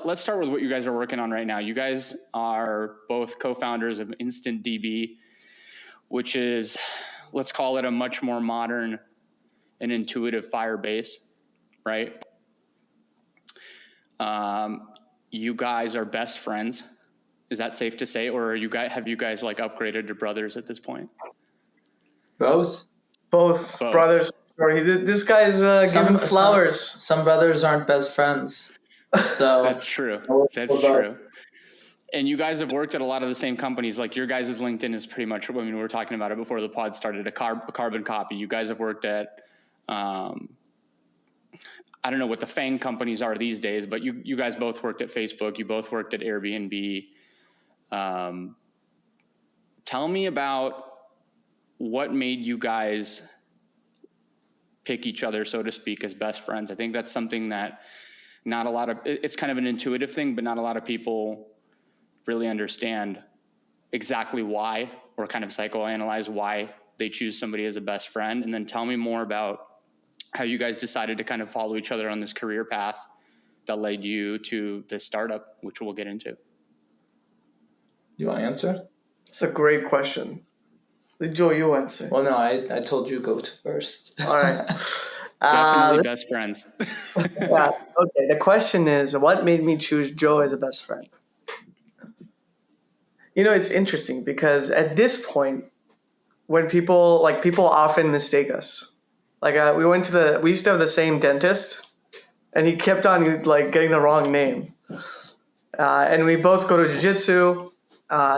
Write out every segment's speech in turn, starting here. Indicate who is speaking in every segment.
Speaker 1: let's start with what you guys are working on right now. You guys are both co-founders of InstantDB, which is, let's call it a much more modern and intuitive Firebase, right? You guys are best friends. Is that safe to say? Or have you guys like upgraded to brothers at this point?
Speaker 2: Both
Speaker 3: brothers. Sorry, this guy's giving flowers.
Speaker 2: Some brothers aren't best friends. So
Speaker 1: That's true. That's true. And you guys have worked at a lot of the same companies. Like your guys' LinkedIn is pretty much, I mean, we were talking about it before the pod started, a carbon copy. You guys have worked at, I don't know what the FANG companies are these days, but you guys both worked at Facebook. You both worked at Airbnb. Tell me about what made you guys pick each other, so to speak, as best friends. I think that's something that it's kind of an intuitive thing, but not a lot of people really understand exactly why, or kind of psychoanalyze why they choose somebody as a best friend. And then tell me more about how you guys decided to kind of follow each other on this career path that led you to this startup, which we'll get into.
Speaker 2: You want to answer?
Speaker 3: It's a great question. Joe, you answer.
Speaker 2: Well, no, I told you go to first.
Speaker 3: All right.
Speaker 1: Definitely best friends.
Speaker 3: Yeah. Okay. The question is, what made me choose Joe as a best friend? You know, it's interesting because at this point, when people often mistake us. Like we used to have the same dentist, and he kept on like getting the wrong name. And we both go to jiu-jitsu.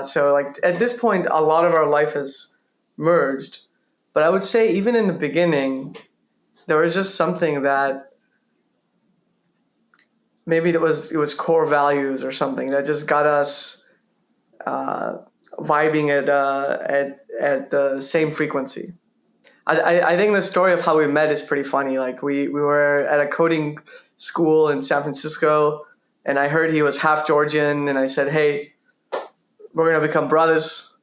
Speaker 3: So like at this point, a lot of our life has merged. But I would say even in the beginning, there was just something that maybe it was core values or something that just got us vibing at the same frequency. I think the story of how we met is pretty funny. Like we were at a coding school in San Francisco, and I heard he was half Georgian, and I said, "Hey, we're gonna become brothers."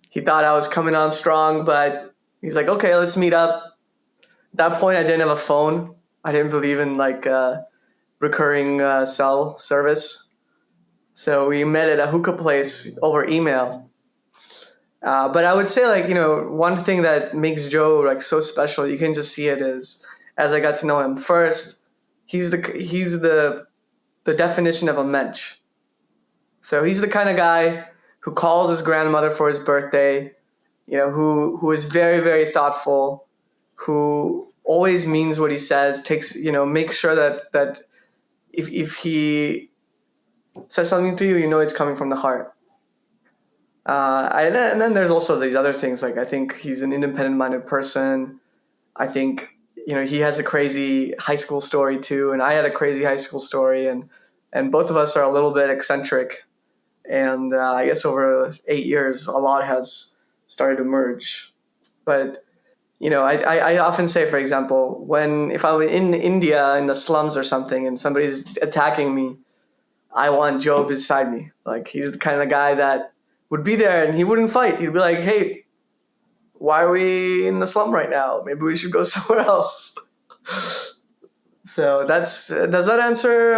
Speaker 3: He thought I was coming on strong, but he's like, "Okay, let's meet up." At that point, I didn't have a phone. I didn't believe in like recurring cell service, so we met at a hookah place over email. But I would say, like, you know, one thing that makes Joe like so special, you can just see it is, as I got to know him first, he's the definition of a mensch. So he's the kind of guy who calls his grandmother for his birthday, you know, who is very, very thoughtful, who always means what he says, makes sure that if he says something to you, you know it's coming from the heart. And then there's also these other things. Like I think he's an independent-minded person. I think, you know, he has a crazy high school story too, and I had a crazy high school story, and both of us are a little bit eccentric. And I guess over 8 years, a lot has started to merge. But you know, I often say, for example, if I'm in India in the slums or something, and somebody's attacking me, I want Joe beside me. Like he's the kind of guy that would be there and he wouldn't fight. He'd be like, "Hey, why are we in the slum right now? Maybe we should go somewhere else." So does that answer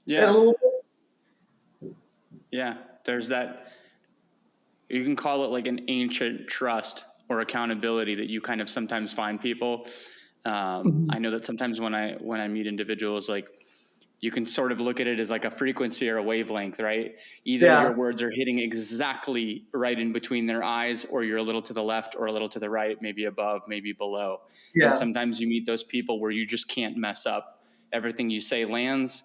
Speaker 1: yeah.
Speaker 3: a little bit?
Speaker 1: Yeah, there's that. You can call it like an ancient trust or accountability that you kind of sometimes find people. I know that sometimes when I meet individuals, like, you can sort of look at it as like a frequency or a wavelength, right? Either your words are hitting exactly right in between their eyes, or you're a little to the left or a little to the right, maybe above, maybe below. Yeah. And sometimes you meet those people where you just can't mess up. Everything you say lands.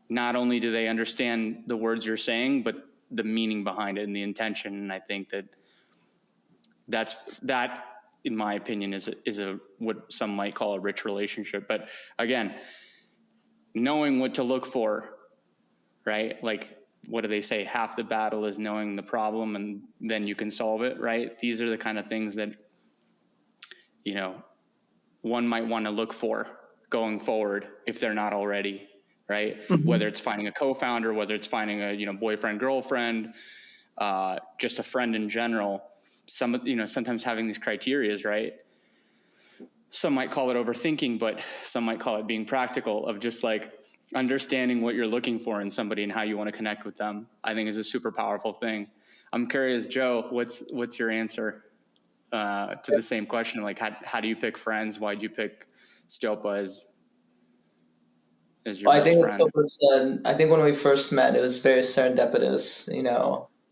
Speaker 1: Not only do they understand the words you're saying, but the meaning behind it and the intention. And I think that, in my opinion, is a what some might call a rich relationship. But again, knowing what to look for, right? Like, what do they say? Half the battle is knowing the problem, and then you can solve it, right? These are the kind of things that, you know, one might want to look for going forward if they're not already, right? Mm-hmm. Whether it's finding a co-founder, whether it's finding a, you know, boyfriend, girlfriend, just a friend in general. Sometimes having these criterias, right? Some might call it overthinking, but some might call it being practical, of just like, understanding what you're looking for in somebody and how you want to connect with them, I think is a super powerful thing. I'm curious, Joe, what's your answer to the same question? Like, how do you pick friends? Why'd you pick Stopa as your
Speaker 2: Well, I
Speaker 1: best
Speaker 2: think what
Speaker 1: friend?
Speaker 2: Stopa said, I think when we first met, it was very serendipitous.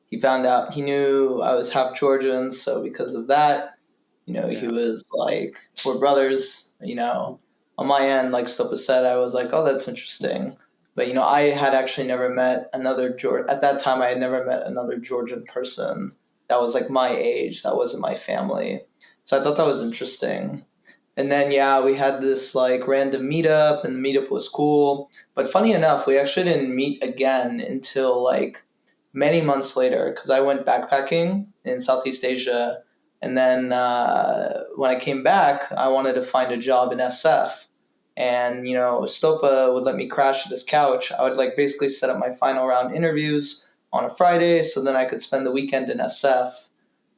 Speaker 2: He found out, he knew I was half Georgian, so because of that, he
Speaker 1: Yeah.
Speaker 2: was like, we're brothers. On my end, like Stopa said, I was like, oh, that's interesting. But I had actually never met another at that time. I had never met another Georgian person that was like my age, that wasn't my family. So I thought that was interesting. And then we had this like random meetup, and the meetup was cool. But funny enough, we actually didn't meet again until like many months later, because I went backpacking in Southeast Asia. And then when I came back, I wanted to find a job in SF. And, Stopa would let me crash at his couch. I would like basically set up my final round interviews on a Friday so then I could spend the weekend in SF.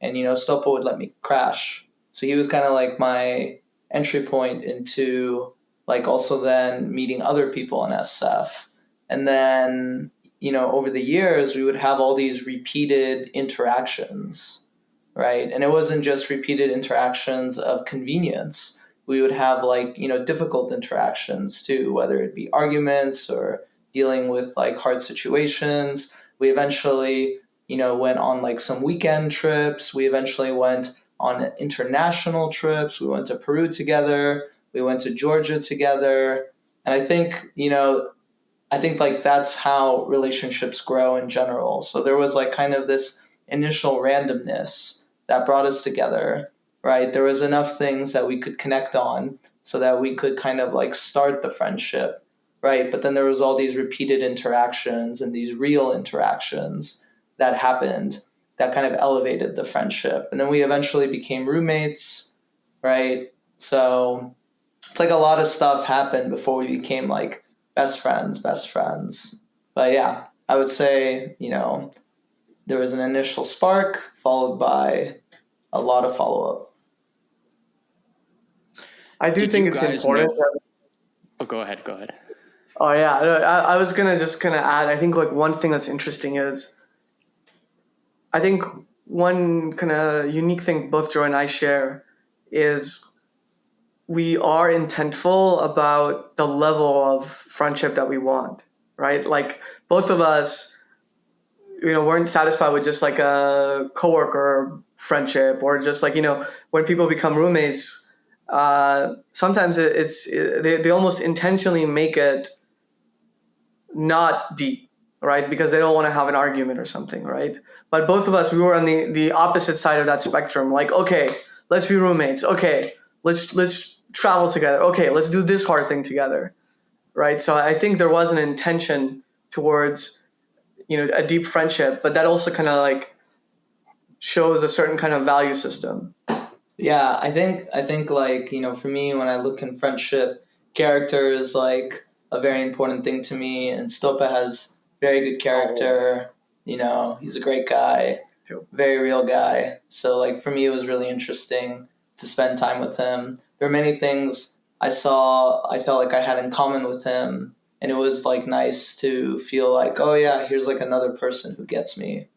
Speaker 2: And, Stopa would let me crash. So he was kind of like my entry point into like also then meeting other people in SF. And then, over the years, we would have all these repeated interactions, right? And it wasn't just repeated interactions of convenience. We would have like, difficult interactions too, whether it be arguments or dealing with like hard situations. We eventually, went on like some weekend trips. We eventually went on international trips. We went to Peru together. We went to Georgia together. And I think like that's how relationships grow in general. So there was like kind of this initial randomness that brought us together, right? There was enough things that we could connect on so that we could kind of like start the friendship, right? But then there was all these repeated interactions and these real interactions that happened that kind of elevated the friendship. And then we eventually became roommates, right? So it's like a lot of stuff happened before we became like best friends. But yeah, I would say, there was an initial spark followed by a lot of follow-up.
Speaker 3: I do
Speaker 1: Did
Speaker 3: think
Speaker 1: you
Speaker 3: it's
Speaker 1: guys
Speaker 3: important.
Speaker 1: know- Oh, go ahead.
Speaker 3: Oh yeah, I was gonna add. I think like one thing that's interesting is, I think one kind of unique thing both Joe and I share is we are intentful about the level of friendship that we want, right? Like both of us, weren't satisfied with just like a coworker friendship or just like, when people become roommates, sometimes they almost intentionally make it not deep, right? Because they don't want to have an argument or something, right? But both of us, we were on the opposite side of that spectrum. Like, okay, let's be roommates. Okay, let's travel together. Okay, let's do this hard thing together, right? So I think there was an intention towards, a deep friendship, but that also kind of like shows a certain kind of value system.
Speaker 2: Yeah, I think like, for me, when I look in friendship, character is like a very important thing to me, and Stopa has very good character. He's a great guy, very real guy. So like for me, it was really interesting to spend time with him. There are many things I felt like I had in common with him, and it was like nice to feel like, oh yeah, here's like another person who gets me,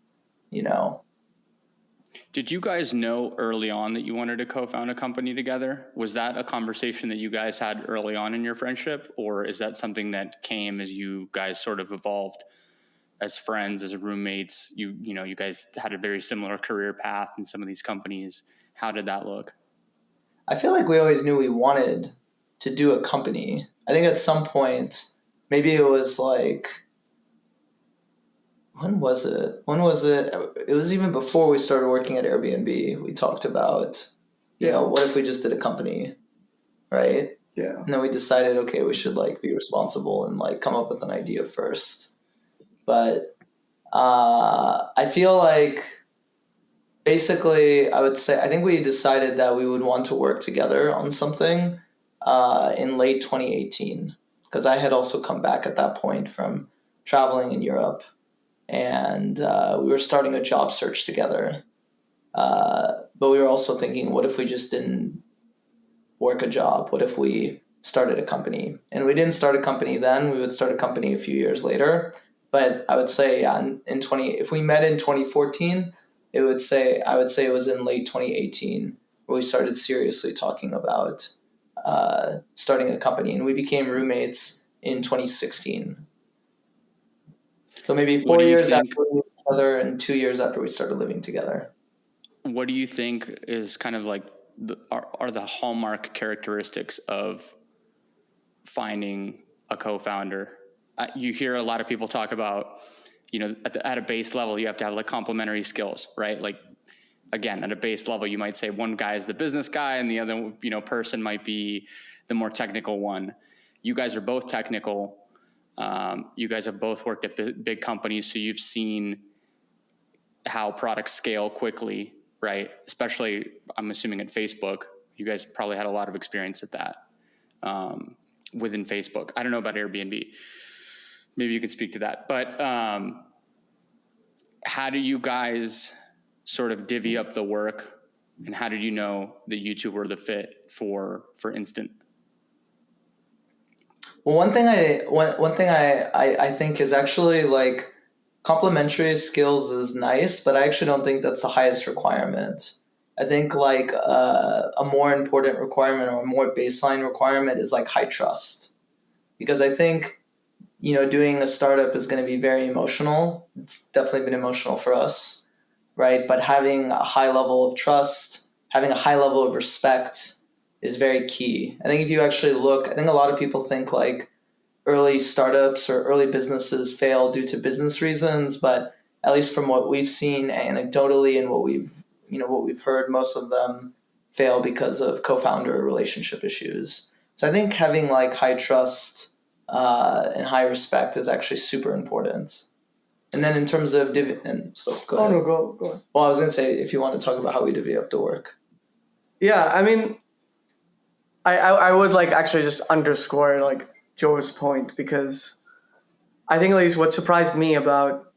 Speaker 1: Did you guys know early on that you wanted to co-found a company together? Was that a conversation that you guys had early on in your friendship, or is that something that came as you guys sort of evolved as friends, as roommates? You guys had a very similar career path in some of these companies. How did that look?
Speaker 2: I feel like we always knew we wanted to do a company. I think at some point, maybe it was like, when was it? It was even before we started working at Airbnb. We talked about, what if we just did a company, right?
Speaker 3: Yeah.
Speaker 2: And then we decided, okay, we should like be responsible and like come up with an idea first. But I feel like basically, I think we decided that we would want to work together on something in late 2018, because I had also come back at that point from traveling in Europe, and we were starting a job search together. But we were also thinking, what if we just didn't work a job? What if we started a company. And we didn't start a company then. We would start a company a few years later. But I would say, if we met in 2014, I would say it was in late 2018 where we started seriously talking about starting a company, and we became roommates in 2016. So maybe 4 years after we knew each other and 2 years after we started living together.
Speaker 1: What do you think is kind of like are the hallmark characteristics of finding a co-founder? You hear a lot of people talk about, at a base level, you have to have like complementary skills, right? Like, again, at a base level, you might say one guy is the business guy and the other, person might be the more technical one. You guys are both technical. You guys have both worked at big companies, so you've seen how products scale quickly, right? Especially, I'm assuming at Facebook, you guys probably had a lot of experience at that within Facebook. I don't know about Airbnb. Maybe you could speak to that. But how do you guys sort of divvy up the work, and how did you know that you two were the fit for Instant?
Speaker 2: Well, one thing I think is actually like complementary skills is nice, but I actually don't think that's the highest requirement. I think like a more important requirement or a more baseline requirement is like high trust, because I think doing a startup is going to be very emotional. It's definitely been emotional for us, right? But having a high level of trust, having a high level of respect is very key. I think if you actually look, I think a lot of people think like early startups or early businesses fail due to business reasons, but at least from what we've seen anecdotally and what we've heard, most of them fail because of co-founder relationship issues. So I think having like high trust and high respect is actually super important. And then in terms of go ahead.
Speaker 3: Go on.
Speaker 2: Well, I was going to say, if you want to talk about how we divvy up the work.
Speaker 3: Yeah, I mean, I would like actually just underscore like Joe's point, because I think at least what surprised me about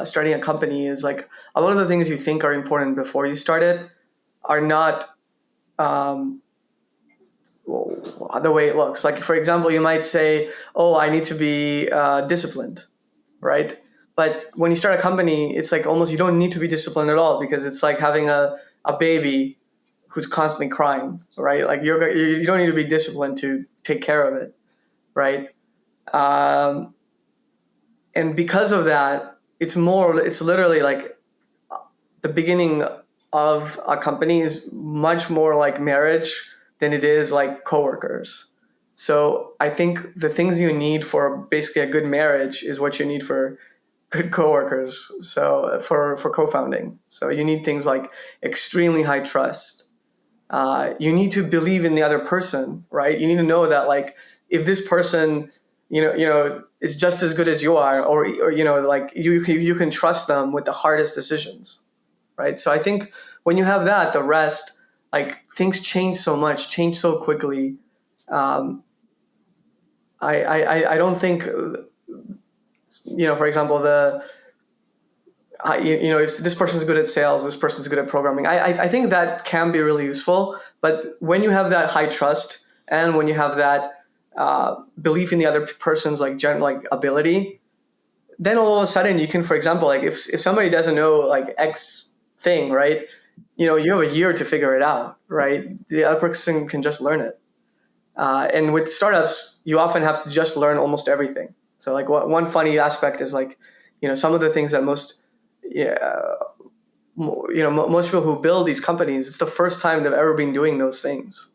Speaker 3: starting a company is like a lot of the things you think are important before you start it are not the way it looks. Like, for example, you might say, oh, I need to be disciplined, right? But when you start a company, it's like almost you don't need to be disciplined at all, because it's like having a baby who's constantly crying, right? Like you don't need to be disciplined to take care of it, right? And because of that, it's literally like the beginning of a company is much more like marriage than it is like coworkers. So I think the things you need for basically a good marriage is what you need for good coworkers. So for co-founding, so you need things like extremely high trust. You need to believe in the other person, right? You need to know that like if this person, is just as good as you are, or like you can trust them with the hardest decisions, right? So I think when you have that, the rest, like things change so quickly. I don't think, for example, if this person's good at sales, this person's good at programming. I think that can be really useful. But when you have that high trust and when you have that belief in the other person's like ability, then all of a sudden you can, for example, like if somebody doesn't know like X thing, right? You have a year to figure it out, right? The other person can just learn it. And with startups, you often have to just learn almost everything. So like one funny aspect is like, some of the things that most people who build these companies, it's the first time they've ever been doing those things.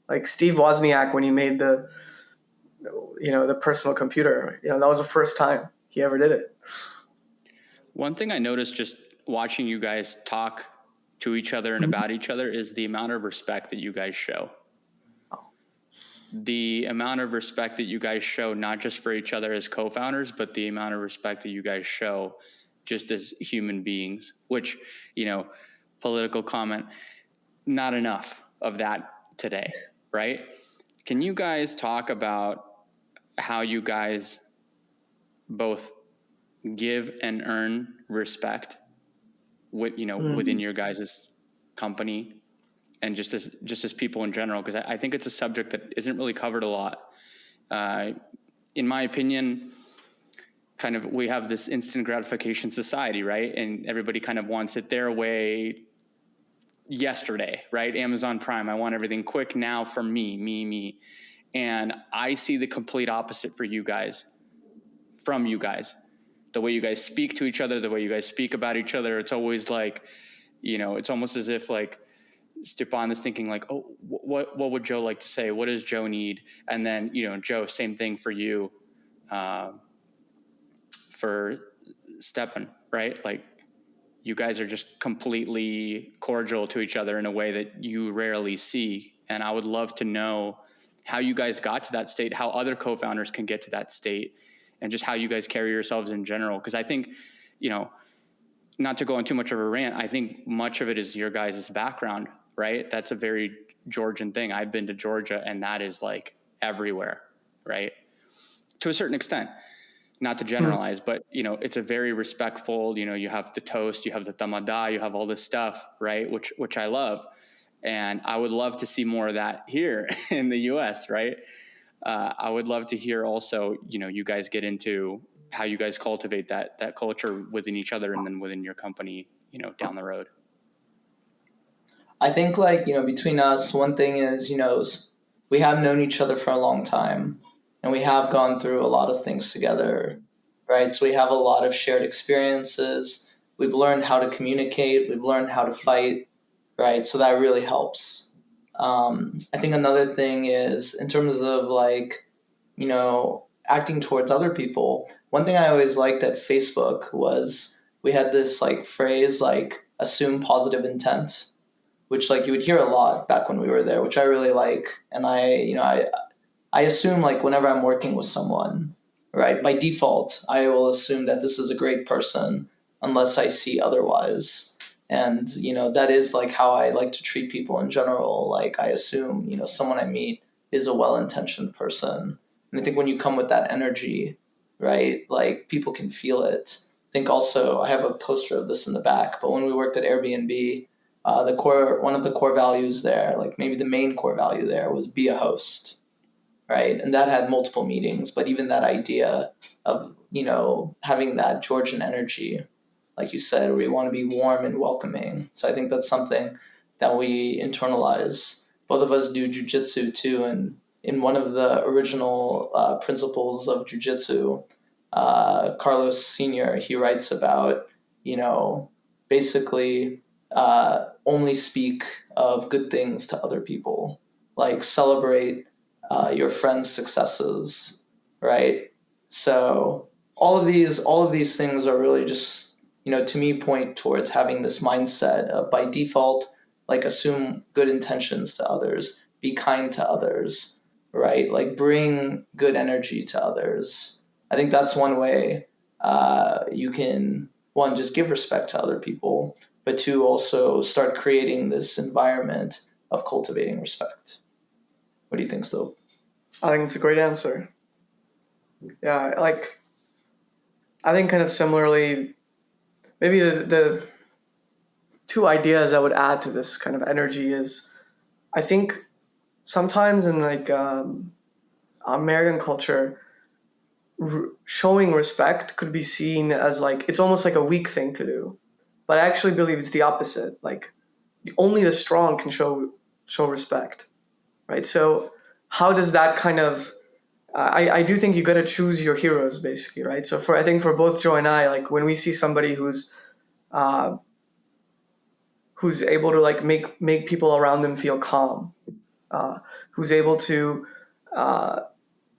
Speaker 3: Like Steve Wozniak, when he made the personal computer, that was the first time he ever did it.
Speaker 1: One thing I noticed just watching you guys talk to each other and about each other is the amount of respect that you guys show. The amount of respect that you guys show, not just for each other as co-founders, but the amount of respect that you guys show just as human beings, which, political comment, not enough of that today, right? Can you guys talk about how you guys both give and earn respect within your guys' company? and just as people in general, because I think it's a subject that isn't really covered a lot. In my opinion, kind of we have this instant gratification society, right? And everybody kind of wants it their way yesterday, right? Amazon Prime, I want everything quick now for me. And I see the complete opposite for you guys, from you guys. The way you guys speak to each other, the way you guys speak about each other, it's always like, it's almost as if like Stepan is thinking like, oh, what would Joe like to say? What does Joe need? And then, Joe, same thing for you, for Stepan, right? Like, you guys are just completely cordial to each other in a way that you rarely see. And I would love to know how you guys got to that state, how other co-founders can get to that state, and just how you guys carry yourselves in general. Because I think, not to go on too much of a rant, I think much of it is your guys' background, right? That's a very Georgian thing. I've been to Georgia, and that is like everywhere, right? To a certain extent. Not to generalize, but, it's a very respectful, you have the toast, you have the tamada, you have all this stuff, right? Which I love. And I would love to see more of that here in the US, right? I would love to hear also, you guys get into how you guys cultivate that culture within each other and then within your company, down the road.
Speaker 2: I think between us, one thing is, we have known each other for a long time. And we have gone through a lot of things together, right? So we have a lot of shared experiences. We've learned how to communicate. We've learned how to fight, right? So that really helps. I think another thing is in terms of acting towards other people. One thing I always liked at Facebook was we had this phrase assume positive intent, which you would hear a lot back when we were there, which I really like. And I assume whenever I'm working with someone, right, by default, I will assume that this is a great person unless I see otherwise. And, that is how I like to treat people in general. I assume, someone I meet is a well-intentioned person. And I think when you come with that energy, right, people can feel it. I think also I have a poster of this in the back, but when we worked at Airbnb, one of the core values there, maybe the main core value there was be a host. Right. And that had multiple meanings, but even that idea of, having that Georgian energy, like you said, where we want to be warm and welcoming. So I think that's something that we internalize. Both of us do jujitsu too. And in one of the original principles of jujitsu, Carlos Sr., he writes about, basically only speak of good things to other people, celebrate your friends' successes, right? So all of these things are really just, to me, point towards having this mindset of by default, assume good intentions to others, be kind to others, right? Bring good energy to others. I think that's one way you can, one, just give respect to other people, but two, also start creating this environment of cultivating respect. What do you think, Stope?
Speaker 3: I think it's a great answer. Yeah, I think kind of similarly, maybe the two ideas I would add to this kind of energy is, I think sometimes in American culture, showing respect could be seen as it's almost like a weak thing to do. But I actually believe it's the opposite. Only the strong can show respect, right? So how does that kind of, I do think you got to choose your heroes, basically, right? So I think for both Joe and I, when we see somebody who's able to make people around them feel calm, who's able to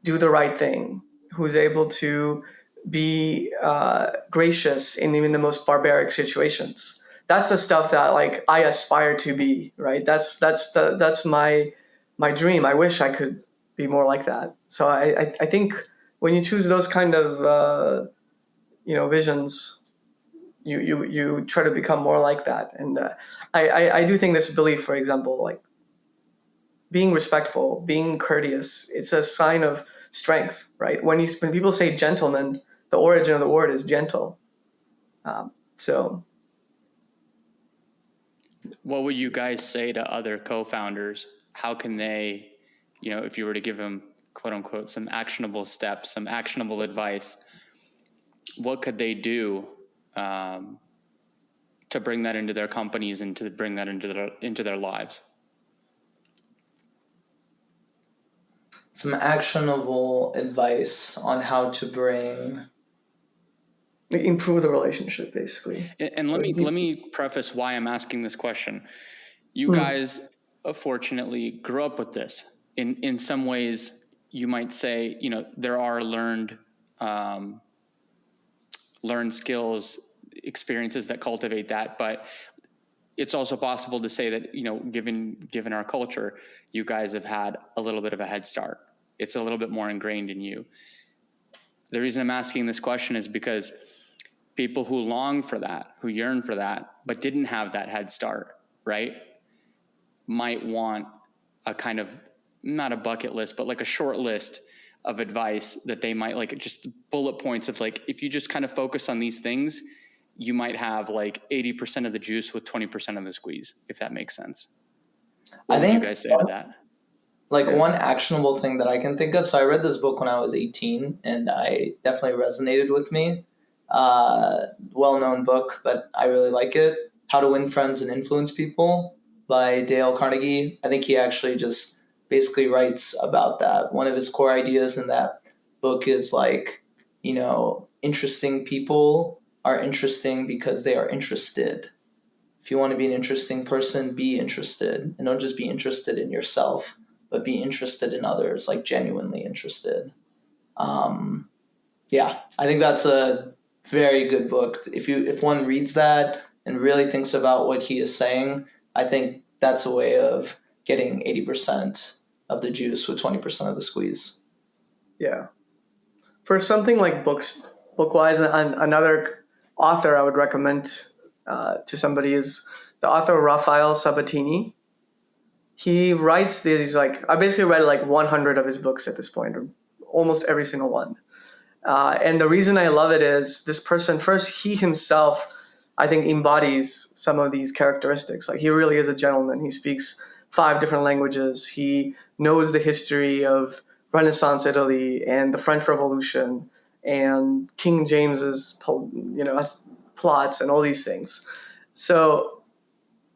Speaker 3: do the right thing, who's able to be gracious in even the most barbaric situations. That's the stuff that I aspire to be, right? That's my dream. I wish I could be more like that. So I think when you choose those kind of visions, you try to become more like that. And I do think this belief, for example, being respectful, being courteous, it's a sign of strength, right? When people say gentleman, the origin of the word is gentle. So
Speaker 1: What would you guys say to other co-founders? How can they, if you were to give them, quote unquote, some actionable steps, some actionable advice, what could they do to bring that into their companies and to bring that into their lives?
Speaker 2: Some actionable advice on how to
Speaker 3: improve the relationship, basically.
Speaker 1: And let me preface why I'm asking this question. You guys fortunately grew up with this. In some ways, you might say, there are learned skills, experiences that cultivate that, but it's also possible to say that, given our culture, you guys have had a little bit of a head start. It's a little bit more ingrained in you. The reason I'm asking this question is because people who long for that, who yearn for that, but didn't have that head start, right, might want a kind of, not a bucket list, but like a short list of advice that they might like, just bullet points of like, if you just kind of focus on these things, you might have like 80% of the juice with 20% of the squeeze, if that makes sense. What would you guys say to that?
Speaker 2: Like one actionable thing that I can think of. So I read this book when I was 18 and I definitely resonated with me. Well-known book, but I really like it. How to Win Friends and Influence People by Dale Carnegie. I think he actually just basically writes about that. One of his core ideas in that book is like, interesting people are interesting because they are interested. If you want to be an interesting person, be interested. And don't just be interested in yourself, but be interested in others, like genuinely interested. Yeah, I think that's a very good book. If one reads that and really thinks about what he is saying, I think that's a way of getting 80% of the juice with 20% of the squeeze.
Speaker 3: Yeah. For something like book-wise, another author I would recommend to somebody is the author Raphael Sabatini. He writes these, like, I basically read like 100 of his books at this point, or almost every single one. And the reason I love it is this person, first, he himself, I think, embodies some of these characteristics. Like, he really is a gentleman. He speaks 5 different languages. He knows the history of Renaissance Italy and the French Revolution and King James's, plots and all these things. So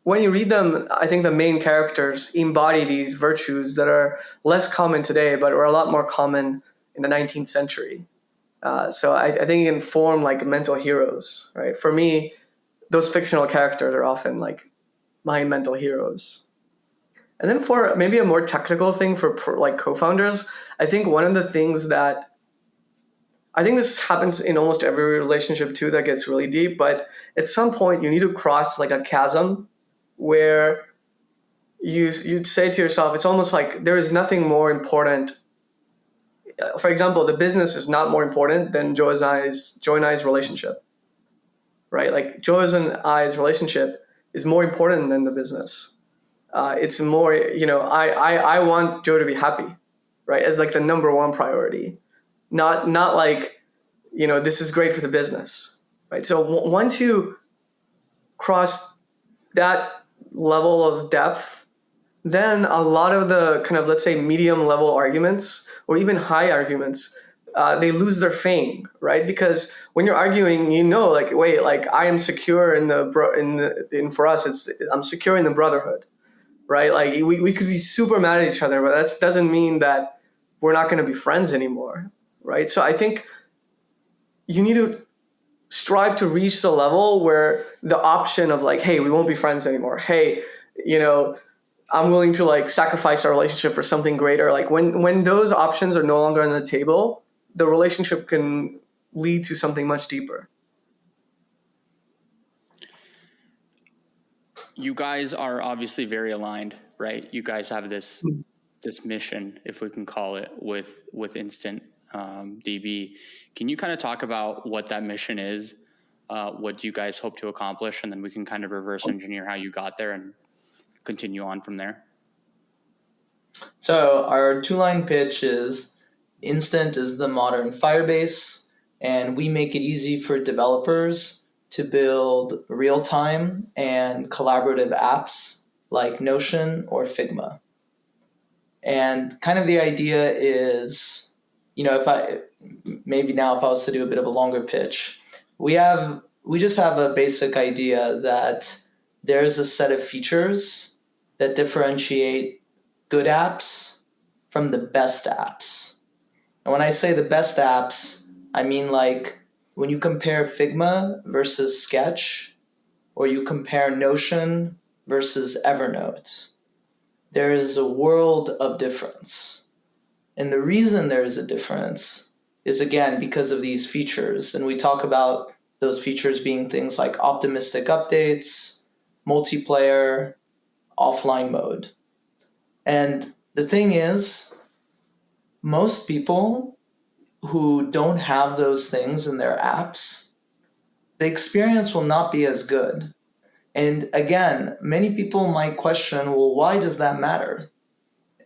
Speaker 3: when you read them, I think the main characters embody these virtues that are less common today, but were a lot more common in the 19th century. So I think you can form like mental heroes, right? For me, those fictional characters are often like my mental heroes. And then for maybe a more technical thing for like co-founders, I think one of the things that I think this happens in almost every relationship too that gets really deep, but at some point you need to cross like a chasm where you'd say to yourself, it's almost like there is nothing more important. For example, the business is not more important than Joe and I's relationship, right? Like Joe's and I's relationship is more important than the business. It's more, I want Joe to be happy, right? As like the number one priority, not like, this is great for the business, right? So once you cross that level of depth, then a lot of the kind of, let's say, medium level arguments or even high arguments, they lose their fame, right? Because when you're arguing, like, wait, like I am secure for us, I'm secure in the brotherhood, right? Like we could be super mad at each other, but that doesn't mean that we're not going to be friends anymore, right? So I think you need to strive to reach the level where the option of like, hey, we won't be friends anymore. Hey, I'm willing to like sacrifice our relationship for something greater. Like when those options are no longer on the table, the relationship can lead to something much deeper.
Speaker 1: You guys are obviously very aligned, right? You guys have this mission, if we can call it, with InstantDB. Can you kind of talk about what that mission is? What you guys hope to accomplish, and then we can kind of reverse engineer how you got there and continue on from there.
Speaker 2: So our 2-line pitch is Instant is the modern Firebase, and we make it easy for developers to build real-time and collaborative apps like Notion or Figma. And kind of the idea is, if I was to do a bit of a longer pitch, we just have a basic idea that there's a set of features that differentiate good apps from the best apps. And when I say the best apps, I mean like when you compare Figma versus Sketch, or you compare Notion versus Evernote, there is a world of difference. And the reason there is a difference is, again, because of these features. And we talk about those features being things like optimistic updates, multiplayer, offline mode. And the thing is, most people who don't have those things in their apps, the experience will not be as good. And again, many people might question, well, why does that matter?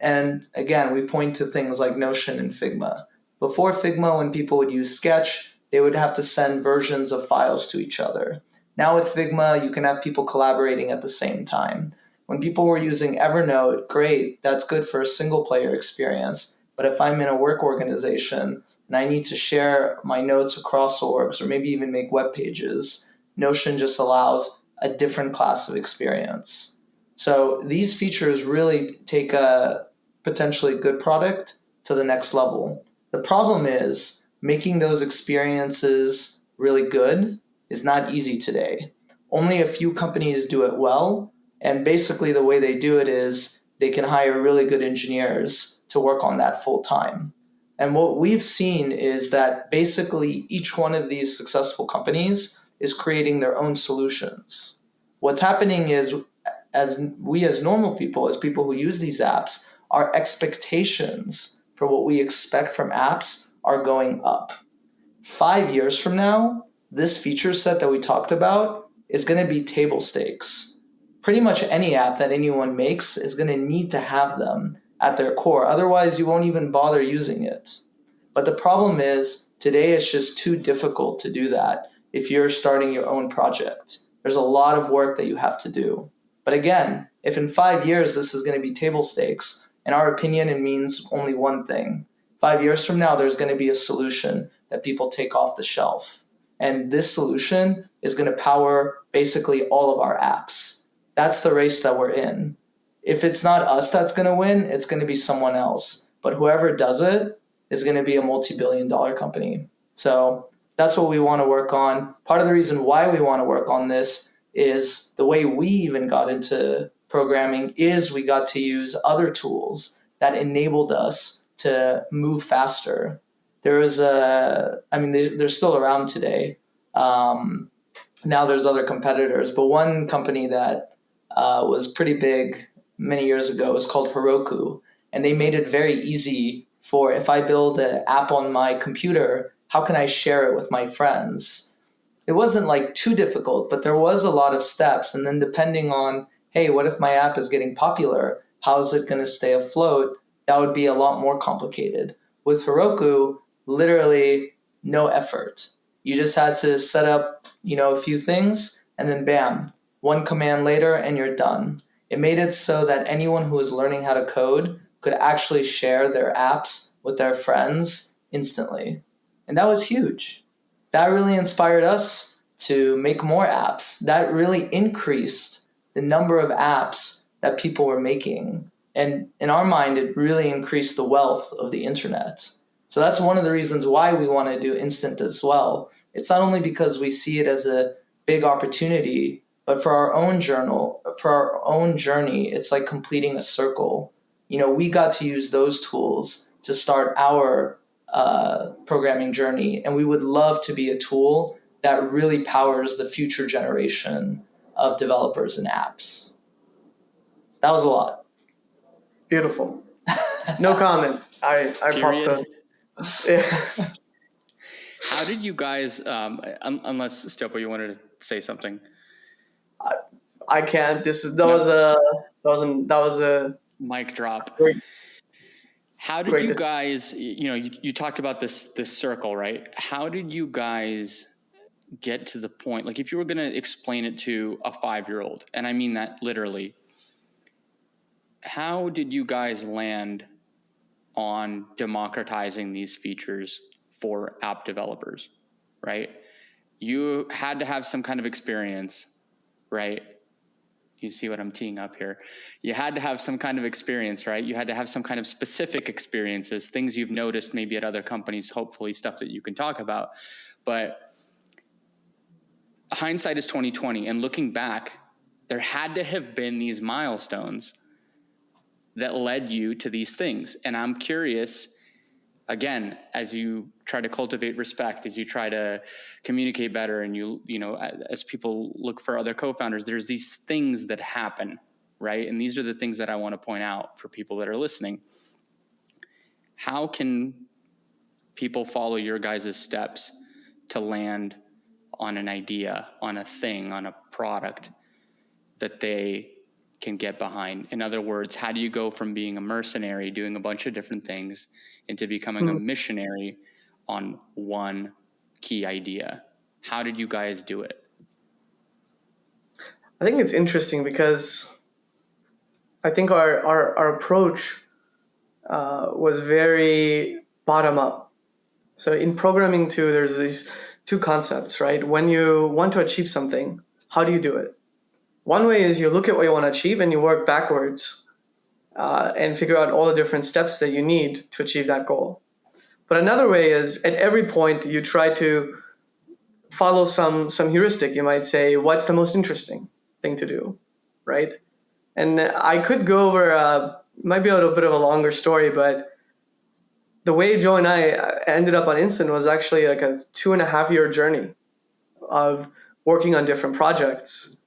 Speaker 2: And again, we point to things like Notion and Figma. Before Figma, when people would use Sketch, they would have to send versions of files to each other. Now with Figma, you can have people collaborating at the same time. When people were using Evernote, great, that's good for a single player experience. But if I'm in a work organization and I need to share my notes across orgs or maybe even make web pages, Notion just allows a different class of experience. So these features really take a potentially good product to the next level. The problem is making those experiences really good is not easy today. Only a few companies do it well, and basically the way they do it is they can hire really good engineers to work on that full time. And what we've seen is that basically each one of these successful companies is creating their own solutions. What's happening is, as normal people, as people who use these apps, our expectations for what we expect from apps are going up. 5 years from now, this feature set that we talked about is going to be table stakes. Pretty much any app that anyone makes is going to need to have them at their core. Otherwise, you won't even bother using it. But the problem is, today it's just too difficult to do that if you're starting your own project. There's a lot of work that you have to do. But again, if in 5 years this is going to be table stakes, in our opinion, it means only one thing. 5 years from now, there's going to be a solution that people take off the shelf. And this solution is going to power basically all of our apps. That's the race that we're in. If it's not us that's going to win, it's going to be someone else. But whoever does it is going to be a multi-billion-dollar company. So that's what we want to work on. Part of the reason why we want to work on this is the way we even got into programming is we got to use other tools that enabled us to move faster. They're still around today. Now there's other competitors, but one company that was pretty big many years ago is called Heroku, and they made it very easy for, if I build an app on my computer, how can I share it with my friends? It wasn't like too difficult, but there was a lot of steps. And then depending on, hey, what if my app is getting popular? How is it going to stay afloat? That would be a lot more complicated. With Heroku, literally no effort. You just had to set up, a few things, and then bam, one command later and you're done. It made it so that anyone who was learning how to code could actually share their apps with their friends instantly. And that was huge. That really inspired us to make more apps. That really increased the number of apps that people were making. And in our mind, it really increased the wealth of the internet. So that's one of the reasons why we want to do Instant as well. It's not only because we see it as a big opportunity, but for our own journey, it's like completing a circle. We got to use those tools to start our programming journey, and we would love to be a tool that really powers the future generation of developers and apps. That was a lot.
Speaker 3: Beautiful. No comment. I popped those. Yeah.
Speaker 1: How did you guys, unless Stepo, you wanted to say something?
Speaker 3: I can't. That was a
Speaker 1: mic drop.
Speaker 3: Great.
Speaker 1: How did you guys, you talked about this circle, right? How did you guys get to the point, like if you were going to explain it to a 5-year-old, and I mean that literally, how did you guys land on democratizing these features for app developers, right? You had to have some kind of experience, right? You see what I'm teeing up here. You had to have some kind of experience, right? You had to have some kind of specific experiences, things you've noticed maybe at other companies, hopefully stuff that you can talk about. But hindsight is 2020. And looking back, there had to have been these milestones that led you to these things. And I'm curious, again, as you try to cultivate respect, as you try to communicate better, and you know, as people look for other co-founders, there's these things that happen, right? And these are the things that I want to point out for people that are listening. How can people follow your guys' steps to land on an idea, on a thing, on a product that they can get behind? In other words, how do you go from being a mercenary doing a bunch of different things into becoming a missionary on one key idea? How did you guys do it?
Speaker 3: I think it's interesting because I think our approach was very bottom up. So in programming too, there's these two concepts, right? When you want to achieve something, how do you do it? One way is you look at what you want to achieve and you work backwards and figure out all the different steps that you need to achieve that goal. But another way is at every point you try to follow some heuristic. You might say, what's the most interesting thing to do, right? And I could go over, might be a little bit of a longer story, but the way Joe and I ended up on Instant was actually like a 2.5-year journey of working on different projects.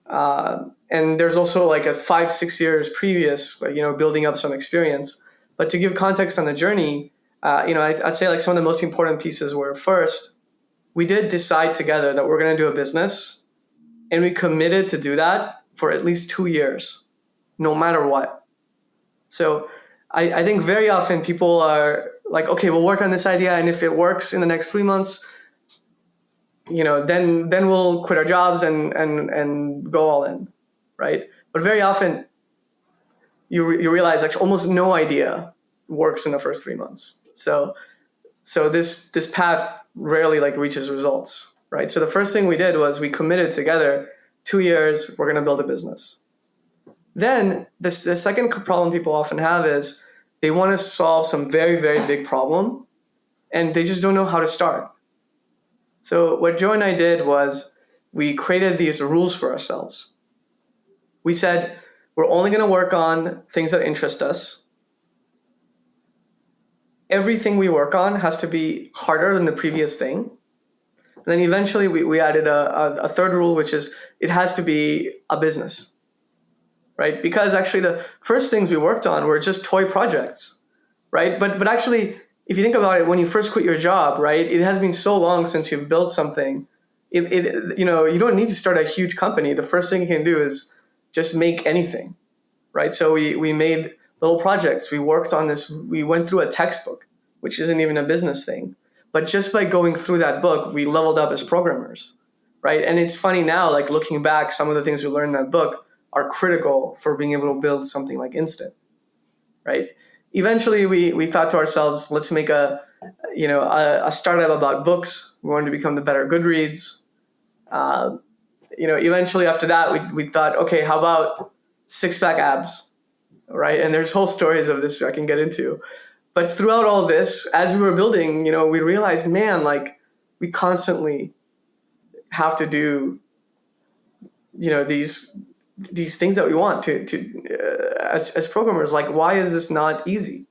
Speaker 3: And there's also like a 5-6 years previous, like, you know, building up some experience. But to give context on the journey, you know, I'd say like some of the most important pieces were, first, we did decide together that we're going to do a business, and we committed to do that for at least 2 years, no matter what. So I think very often people are like, okay, we'll work on this idea, and if it works in the next 3 months, you know, then we'll quit our jobs and go all in, right? But very often you realize actually almost no idea works in the first 3 months. So this path rarely like reaches results, right? So the first thing we did was we committed together 2 years, we're going to build a business. Then the second problem people often have is they want to solve some very, very big problem and they just don't know how to start. So what Joe and I did was we created these rules for ourselves. We said, we're only going to work on things that interest us. Everything we work on has to be harder than the previous thing. And then eventually we added a third rule, which is it has to be a business, right? Because actually the first things we worked on were just toy projects, right? But actually, if you think about it, when you first quit your job, right, it has been so long since you've built something. You know, you don't need to start a huge company. The first thing you can do is just make anything, right? So we made little projects. We worked on this. We went through a textbook, which isn't even a business thing. But just by going through that book, we leveled up as programmers, right? And it's funny now, like looking back, some of the things we learned in that book are critical for being able to build something like Instant, right? Eventually, we thought to ourselves, let's make a startup about books. We wanted to become the better Goodreads. Eventually after that, we thought, okay, how about six-pack abs, right? And there's whole stories of this I can get into. But throughout all this, as we were building, you know, we realized, man, like we constantly have to do, you know, these things that we want to as programmers. Like, why is this not easy,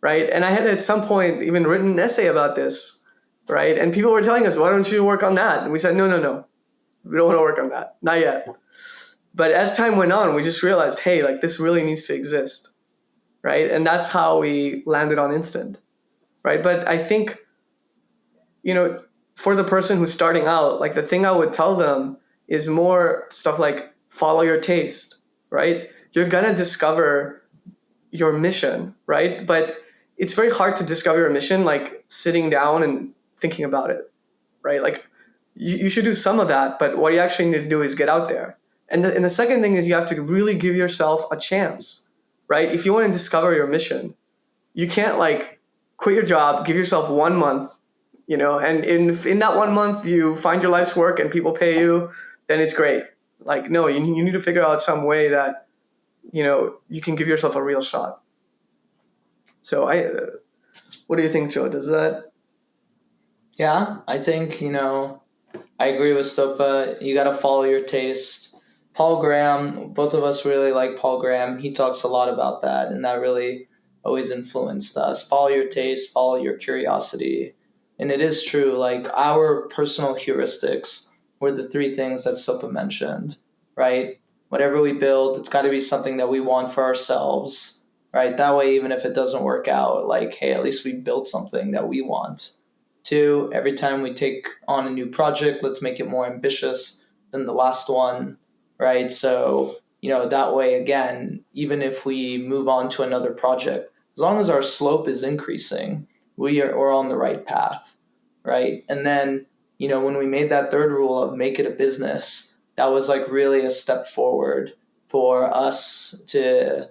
Speaker 3: right? And I had at some point even written an essay about this, right? And people were telling us, why don't you work on that? And we said, no, we don't want to work on that, not yet. But as time went on, we just realized, hey, like this really needs to exist. Right. And that's how we landed on Instant. Right. But I think, you know, for the person who's starting out, like the thing I would tell them is more stuff like follow your taste. Right. You're going to discover your mission. Right. But it's very hard to discover your mission, like sitting down and thinking about it. Right. Like you should do some of that, but what you actually need to do is get out there. And the second thing is you have to really give yourself a chance, right? If you want to discover your mission, you can't like quit your job, give yourself 1 month, and in that 1 month you find your life's work and people pay you, then it's great. Like, no, you need to figure out some way that, you can give yourself a real shot. So what do you think, Joe? Does that?
Speaker 2: Yeah, I think, I agree with Stopa. You got to follow your taste. Paul Graham, both of us really like Paul Graham. He talks a lot about that, and that really always influenced us. Follow your taste, follow your curiosity. And it is true, like our personal heuristics were the three things that Stopa mentioned, right? Whatever we build, it's got to be something that we want for ourselves, right? That way, even if it doesn't work out, like, hey, at least we built something that we want. Two, every time we take on a new project, let's make it more ambitious than the last one, right? So, that way, again, even if we move on to another project, as long as our slope is increasing, we're on the right path, right? And then, when we made that third rule of make it a business, that was like really a step forward for us to,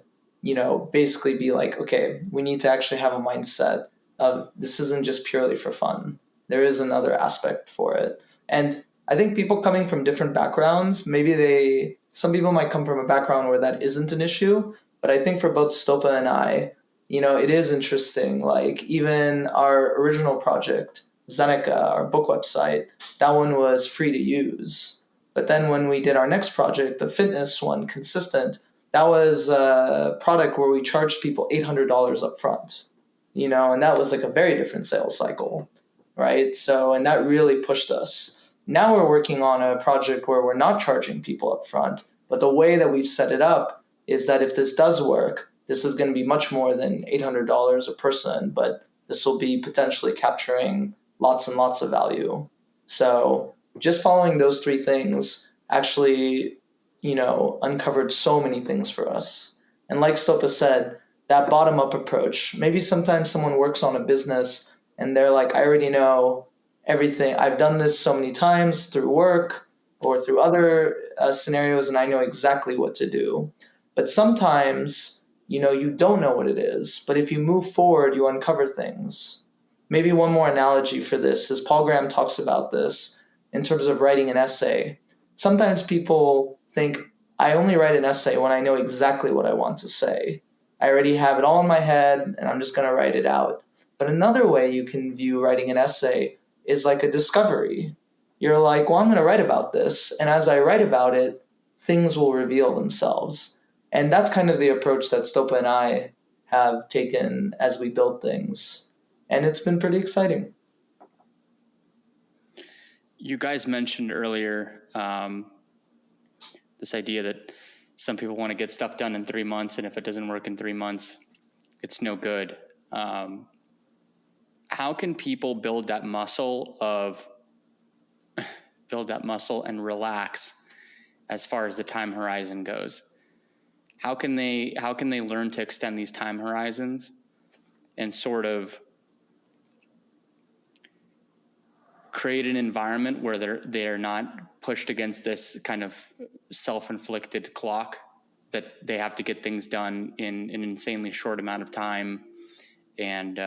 Speaker 2: basically be like, okay, we need to actually have a mindset of this isn't just purely for fun. There is another aspect for it. And I think people coming from different backgrounds, some people might come from a background where that isn't an issue, but I think for both Stopa and I, it is interesting. Like even our original project, Zeneca, our book website, that one was free to use. But then when we did our next project, the fitness one, Consistent, that was a product where we charged people $800 up front. And that was like a very different sales cycle, right? So, and that really pushed us. Now we're working on a project where we're not charging people up front, but the way that we've set it up is that if this does work, this is going to be much more than $800 a person, but this will be potentially capturing lots and lots of value. So just following those three things actually, uncovered so many things for us. And like Stopa said, that bottom-up approach. Maybe sometimes someone works on a business and they're like, I already know everything. I've done this so many times through work or through other scenarios, and I know exactly what to do. But sometimes, you don't know what it is. But if you move forward, you uncover things. Maybe one more analogy for this is Paul Graham talks about this in terms of writing an essay. Sometimes people think, I only write an essay when I know exactly what I want to say. I already have it all in my head and I'm just going to write it out. But another way you can view writing an essay is like a discovery. You're like, well, I'm going to write about this. And as I write about it, things will reveal themselves. And that's kind of the approach that Stopa and I have taken as we build things. And it's been pretty exciting.
Speaker 1: You guys mentioned earlier this idea that some people want to get stuff done in 3 months, and if it doesn't work in 3 months, it's no good. How can people build that muscle and relax as far as the time horizon goes? How can they learn to extend these time horizons and sort of create an environment where they're not pushed against this kind of self-inflicted clock that they have to get things done in an insanely short amount of time, and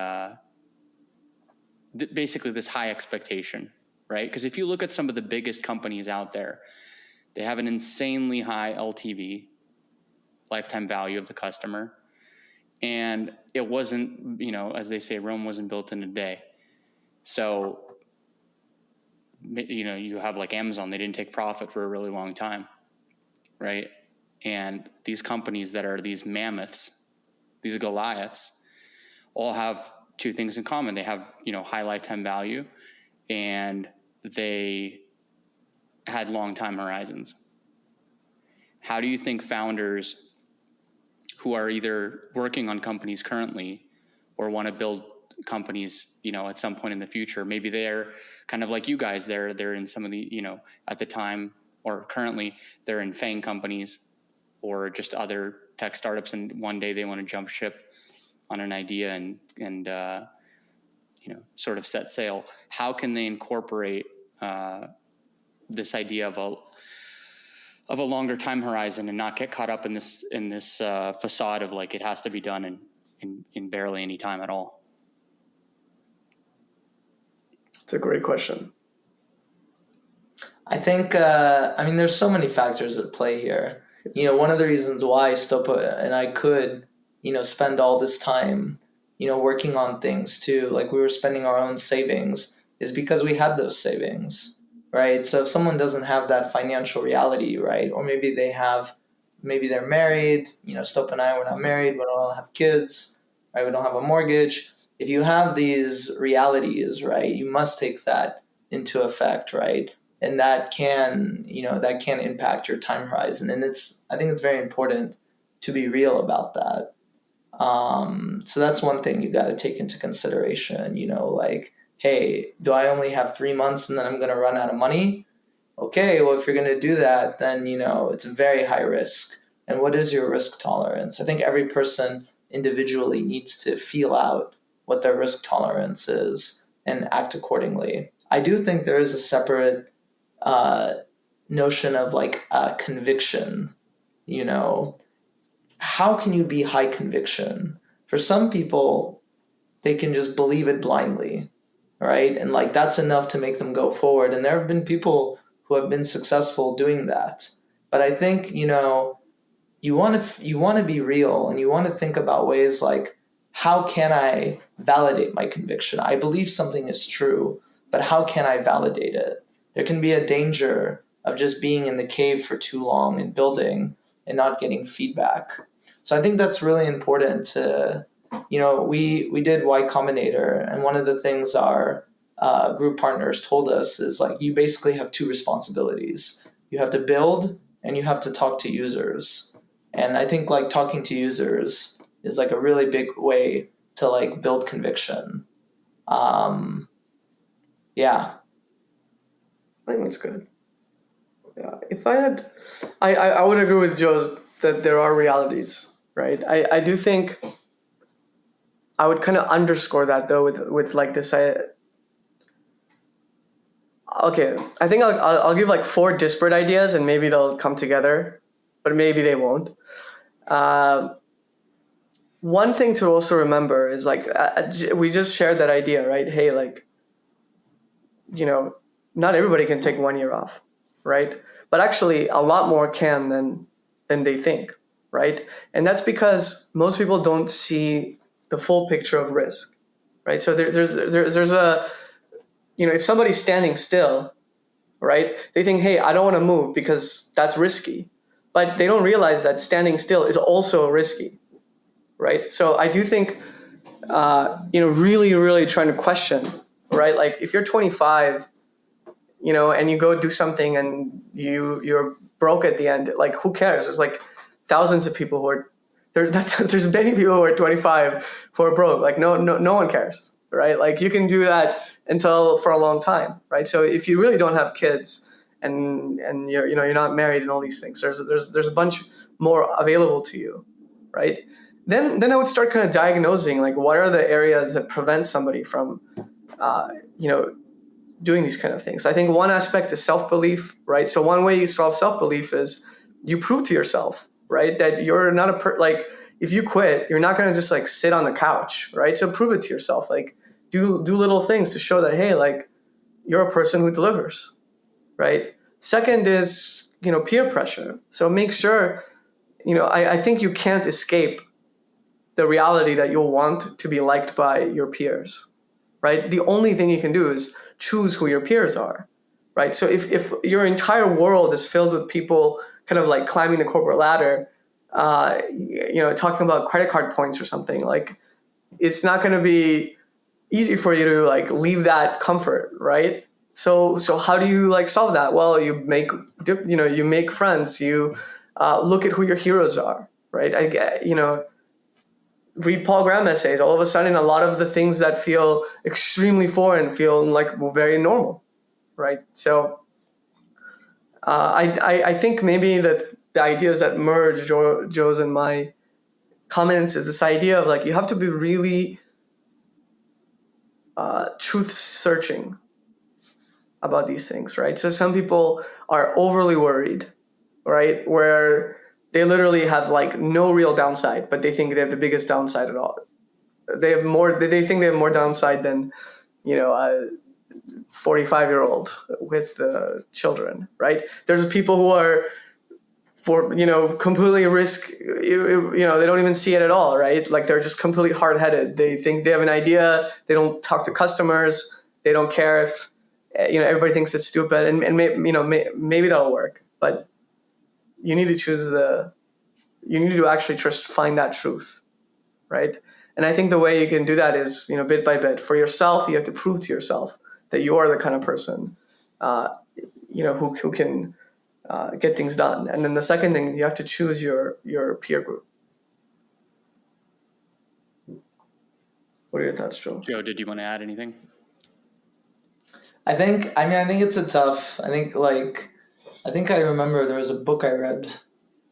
Speaker 1: basically this high expectation, right? Because if you look at some of the biggest companies out there, they have an insanely high LTV, lifetime value of the customer, and it wasn't, as they say, Rome wasn't built in a day. So you have like Amazon, they didn't take profit for a really long time, right? And these companies that are these mammoths, these Goliaths, all have two things in common. They have, high lifetime value, and they had long time horizons. How do you think founders who are either working on companies currently or want to build companies, at some point in the future, maybe they're kind of like you guys, they're in some of the, at the time or currently they're in FANG companies or just other tech startups, and one day they want to jump ship on an idea and sort of set sail. How can they incorporate this idea of a longer time horizon and not get caught up in this facade of like it has to be done in barely any time at all?
Speaker 3: It's a great question.
Speaker 2: I think, there's so many factors at play here. One of the reasons why Stopa and I could, spend all this time, working on things too, like we were spending our own savings, is because we had those savings, right? So if someone doesn't have that financial reality, right, or maybe they're married, Stopa and I, we're not married, we don't have kids, right? We don't have a mortgage. If you have these realities, right, you must take that into effect, right? And that can impact your time horizon. And I think it's very important to be real about that. So that's one thing you got to take into consideration, like, hey, do I only have 3 months and then I'm going to run out of money? Okay, well, if you're going to do that, then, it's a very high risk. And what is your risk tolerance? I think every person individually needs to feel out what their risk tolerance is and act accordingly. I do think there is a separate notion of like conviction. How can you be high conviction? For some people, they can just believe it blindly, right? And like that's enough to make them go forward. And there have been people who have been successful doing that. But I think, you want to be real, and you want to think about ways like, how can I validate my conviction? I believe something is true, but how can I validate it? There can be a danger of just being in the cave for too long and building and not getting feedback. So I think that's really important to, we did Y Combinator, and one of the things our group partners told us is like, you basically have two responsibilities. You have to build and you have to talk to users. And I think like talking to users is like a really big way to like build conviction. Yeah.
Speaker 3: I think that's good. Yeah, if I had, I would agree with Joe that there are realities, right? I do think I would kind of underscore that though with like this. Okay, I think I'll give like 4 disparate ideas and maybe they'll come together, but maybe they won't. One thing to also remember is like we just shared that idea, right? Hey, like, not everybody can take 1 year off, right? But actually a lot more can than they think, right? And that's because most people don't see the full picture of risk, right? So there's a, if somebody's standing still, right, they think, hey, I don't want to move because that's risky. But they don't realize that standing still is also risky, right? So I do think, really, really trying to question, right? Like if you're 25, and you go do something and you're broke at the end, like who cares? There's like thousands of people who are, there's many people who are 25 who are broke. Like no one cares, right? Like you can do that for a long time, right? So if you really don't have kids and you're not married and all these things, there's a bunch more available to you, right? Then I would start kind of diagnosing like what are the areas that prevent somebody from doing these kind of things. I think one aspect is self-belief, right? So one way you solve self-belief is you prove to yourself, right, that you're not like if you quit, you're not going to just like sit on the couch, right? So prove it to yourself, like do little things to show that, hey, like you're a person who delivers, right? Second is, peer pressure. So make sure, I think you can't escape the reality that you'll want to be liked by your peers, right? The only thing you can do is choose who your peers are, right? So if your entire world is filled with people kind of like climbing the corporate ladder, talking about credit card points or something, like it's not going to be easy for you to like leave that comfort, right? So how do you like solve that? Well, you make friends, you look at who your heroes are, right? Read Paul Graham essays. All of a sudden, a lot of the things that feel extremely foreign feel like very normal, right? So I think maybe that the ideas that merge Joe's and my comments is this idea of like you have to be really truth searching. about these things, right? So some people are overly worried, right? Where they literally have like no real downside, but they think they have the biggest downside at all. They think they have more downside than, a 45-year-old with children, right? There's people who are completely risk, they don't even see it at all, right? Like they're just completely hard-headed. They think they have an idea. They don't talk to customers. They don't care if, everybody thinks it's stupid, and maybe that'll work. But you need to you need to actually just find that truth, right? And I think the way you can do that is, bit by bit. For yourself, you have to prove to yourself that you are the kind of person, who can get things done. And then the second thing, you have to choose your peer group. What are your thoughts, Joe?
Speaker 1: Joe, did you want to add anything?
Speaker 2: I think it's a tough, I think I remember there was a book I read,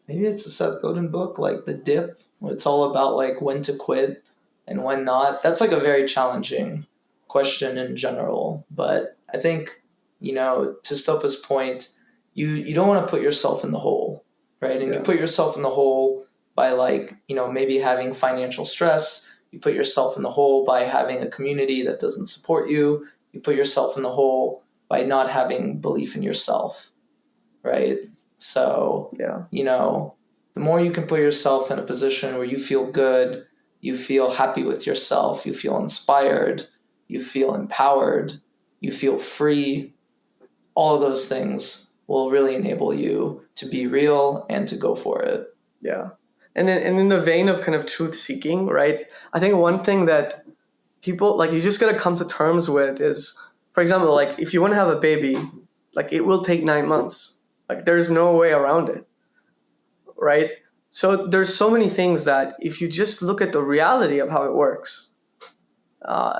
Speaker 2: maybe it's a Seth Godin book, like The Dip, where it's all about like when to quit and when not. That's like a very challenging question in general. But I think, to Stopa's point, you don't want to put yourself in the hole, right? And you put yourself in the hole by like, maybe having financial stress. You put yourself in the hole by having a community that doesn't support you. You put yourself in the hole by not having belief in yourself, right? So, the more you can put yourself in a position where you feel good, you feel happy with yourself, you feel inspired, you feel empowered, you feel free, all of those things will really enable you to be real and to go for it.
Speaker 3: Yeah. And in the vein of kind of truth seeking, right? I think one thing that people, like, you just got to come to terms with is, for example, like if you want to have a baby, like it will take 9 months. Like there's no way around it, right? So there's so many things that if you just look at the reality of how it works, for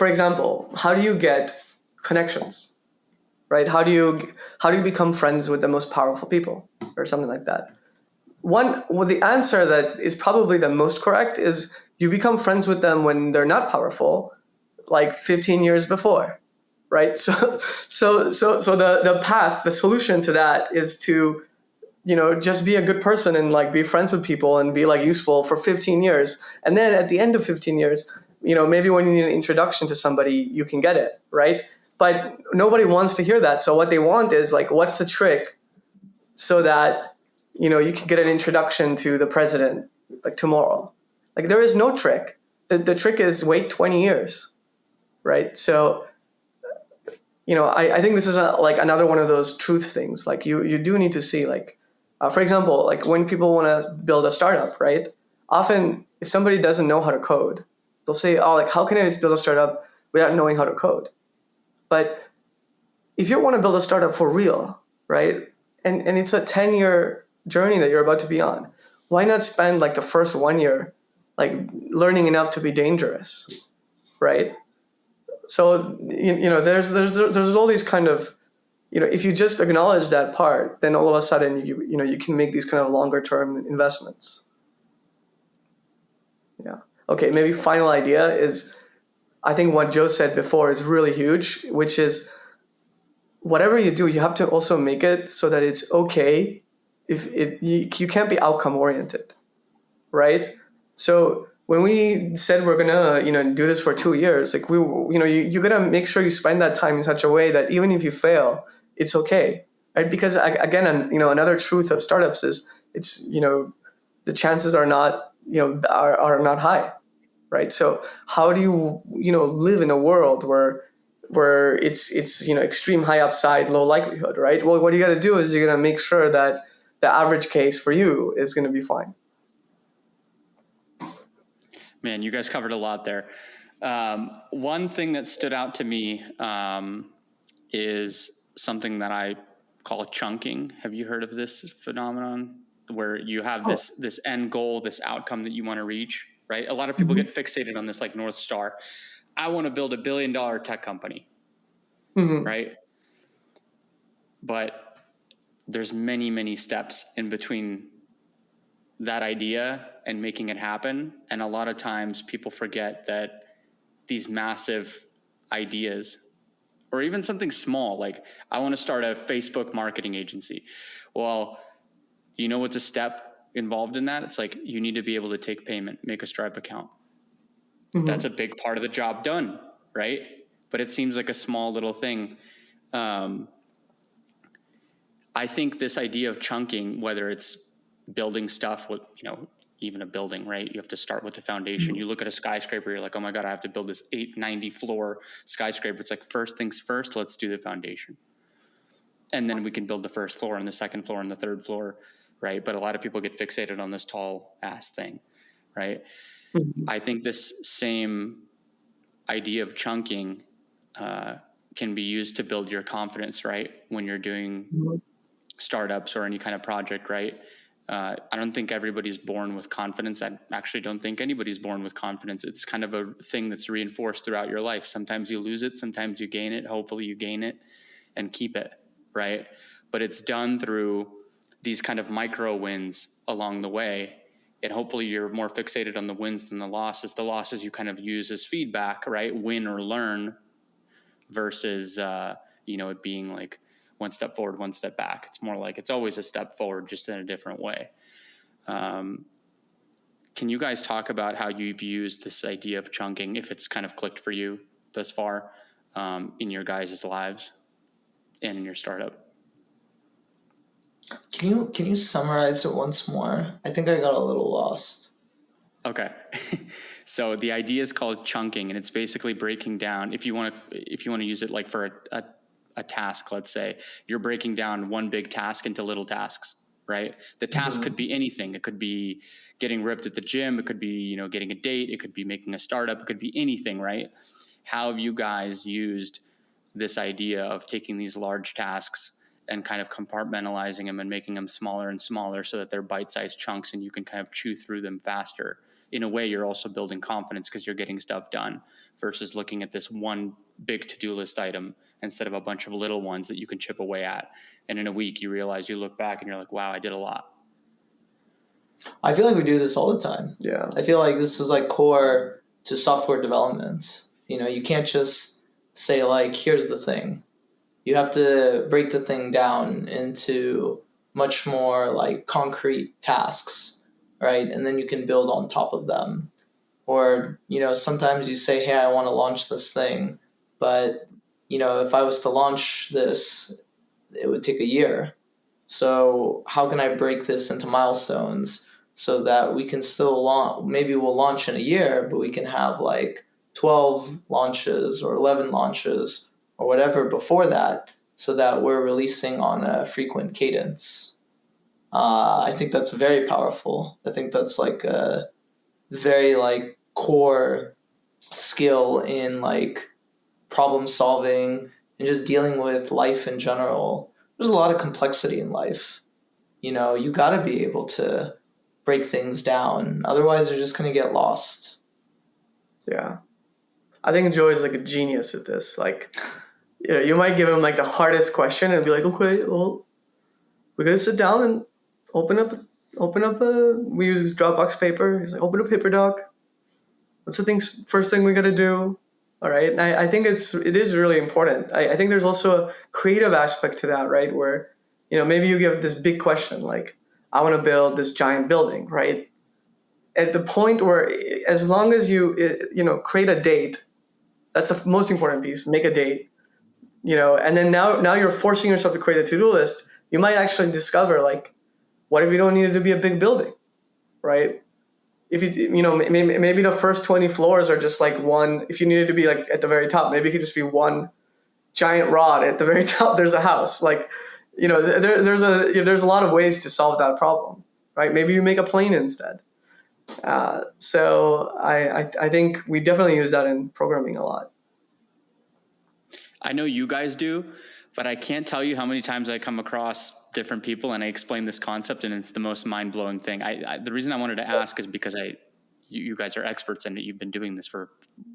Speaker 3: example, how do you get connections, right? How do you become friends with the most powerful people or something like that? The answer that is probably the most correct is you become friends with them when they're not powerful, like 15 years before, right? So the path, the solution to that is to, just be a good person and like be friends with people and be like useful for 15 years. And then at the end of 15 years, maybe when you need an introduction to somebody, you can get it, right? But nobody wants to hear that. So what they want is like, what's the trick so that, you can get an introduction to the president like tomorrow? Like there is no trick. The trick is wait 20 years, right? So, I think this is like another one of those truth things. Like you do need to see, like, for example, like when people want to build a startup, right? Often if somebody doesn't know how to code, they'll say, oh, like, how can I build a startup without knowing how to code? But if you want to build a startup for real, right? And it's a 10-year journey that you're about to be on, why not spend like the first 1 year like learning enough to be dangerous, right? So there's all these kind of, if you just acknowledge that part, then all of a sudden you can make these kind of longer term investments. Yeah. Okay, maybe final idea is, I think what Joe said before is really huge, which is whatever you do, you have to also make it so that it's okay if you can't be outcome oriented, right? So when we said we're gonna do this for 2 years, like you gotta make sure you spend that time in such a way that even if you fail, it's okay, right? Because again, another truth of startups is it's the chances are not are not high, right? So how do you live in a world where it's extreme high upside, low likelihood, right? Well, what you got to do is you're gonna make sure that the average case for you is going to be fine.
Speaker 1: Man, you guys covered a lot there. One thing that stood out to me is something that I call chunking. Have you heard of this phenomenon where you have this end goal, this outcome that you want to reach, right? A lot of people get fixated on this like North Star. I want to build $1 billion tech company, right? But there's many, many steps in between that idea and making it happen. And a lot of times people forget that these massive ideas or even something small, like I want to start a Facebook marketing agency. Well, you know what's a step involved in that? It's like you need to be able to take payment, make a Stripe account. That's a big part of the job done, right? But it seems like a small little thing. I think this idea of chunking, whether it's building stuff with, even a building, right? You have to start with the foundation. You look at a skyscraper, you're like, oh my God, I have to build this 890 floor skyscraper. It's like, first things first, let's do the foundation. And then we can build the first floor and the second floor and the third floor, right? But a lot of people get fixated on this tall ass thing, right? I think this same idea of chunking can be used to build your confidence, right? When you're doing startups or any kind of project, right? I don't think everybody's born with confidence. I actually don't think anybody's born with confidence. It's kind of a thing that's reinforced throughout your life. Sometimes you lose it, sometimes you gain it. Hopefully you gain it and keep it, right? But it's done through these kind of micro wins along the way. And hopefully you're more fixated on the wins than the losses. The losses you kind of use as feedback, right? Win or learn versus, it being like one step forward, one step back. It's more like it's always a step forward, just in a different way. Can you guys talk about how you've used this idea of chunking, if it's kind of clicked for you thus far, in your guys' lives and in your startup?
Speaker 2: Can you summarize it once more? I think I got a little lost.
Speaker 1: Okay. So the idea is called chunking, and it's basically breaking down. If you want to use it like for a task, let's say you're breaking down one big task into little tasks, right? The task could be anything. It could be getting ripped at the gym. It could be, getting a date. It could be making a startup. It could be anything, right? How have you guys used this idea of taking these large tasks and kind of compartmentalizing them and making them smaller and smaller so that they're bite-sized chunks and you can kind of chew through them faster? In a way, you're also building confidence because you're getting stuff done versus looking at this one big to-do list item instead of a bunch of little ones that you can chip away at. And in a week, you realize, you look back and you're like, wow, I did a lot.
Speaker 2: I feel like we do this all the time.
Speaker 3: Yeah.
Speaker 2: I feel like this is like core to software development. You can't just say like, here's the thing. You have to break the thing down into much more like concrete tasks, right? And then you can build on top of them. Or, sometimes you say, hey, I want to launch this thing, but, if I was to launch this, it would take a year. So how can I break this into milestones so that we can still launch? Maybe we'll launch in a year, but we can have like 12 launches or 11 launches or whatever before that, so that we're releasing on a frequent cadence. I think that's very powerful. I think that's like a very like core skill in like problem solving and just dealing with life in general. There's a lot of complexity in life. You got to be able to break things down. Otherwise, you're just going to get lost.
Speaker 3: Yeah. I think Joe is like a genius at this. Like, you might give him like the hardest question and be like, okay, well, we're going to sit down and open up we use Dropbox paper. He's like, open a paper doc. What's the first thing we got to do? All right. And I think it is really important. I think there's also a creative aspect to that, right? Where, maybe you give this big question, like, I want to build this giant building, right? At the point where, as long as you create a date, that's the most important piece, make a date, and then now you're forcing yourself to create a to-do list. You might actually discover, like, what if you don't need it to be a big building, right? If maybe the first 20 floors are just like one. If you need it to be like at the very top, maybe it could just be one giant rod at the very top. There's a house. Like, there's a lot of ways to solve that problem, right? Maybe you make a plane instead. So I think we definitely use that in programming a lot.
Speaker 1: I know you guys do, but I can't tell you how many times I come across different people and I explain this concept and it's the most mind-blowing thing. The reason I wanted to ask is because you guys are experts in it. You've been doing this for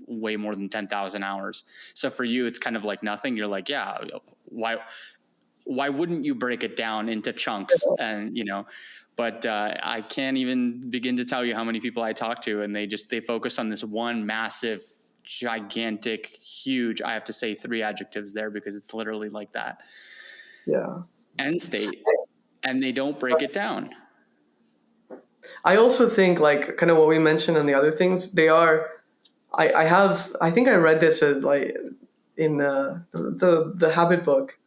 Speaker 1: way more than 10,000 hours. So for you, it's kind of like nothing. You're like, yeah, why wouldn't you break it down into chunks? And, but I can't even begin to tell you how many people I talk to and they focus on this one massive gigantic, huge, I have to say 3 adjectives there because it's literally like that,
Speaker 3: Yeah.
Speaker 1: end state, and they don't break it down.
Speaker 3: I also think like kind of what we mentioned and the other things, they are, I think I read this like in the habit book,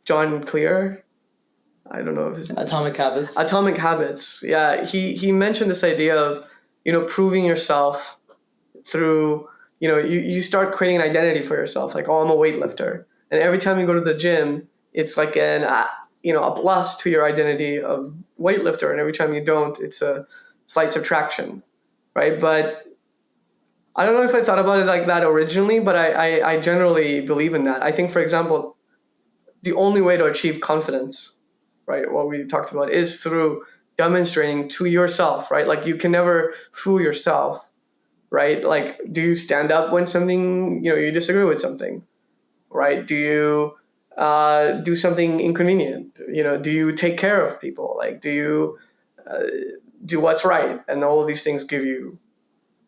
Speaker 3: John Clear. I don't know if it's
Speaker 2: Atomic Habits.
Speaker 3: Atomic Habits. Yeah. He mentioned this idea of, proving yourself through, you start creating an identity for yourself. Like, oh, I'm a weightlifter. And every time you go to the gym, it's like a plus to your identity of weightlifter. And every time you don't, it's a slight subtraction, right? But I don't know if I thought about it like that originally, but I generally believe in that. I think, for example, the only way to achieve confidence, right, what we talked about, is through demonstrating to yourself, right? Like, you can never fool yourself, right? Like, do you stand up when something, you disagree with something, right? Do you do something inconvenient? Do you take care of people? Like, do you do what's right? And all of these things give you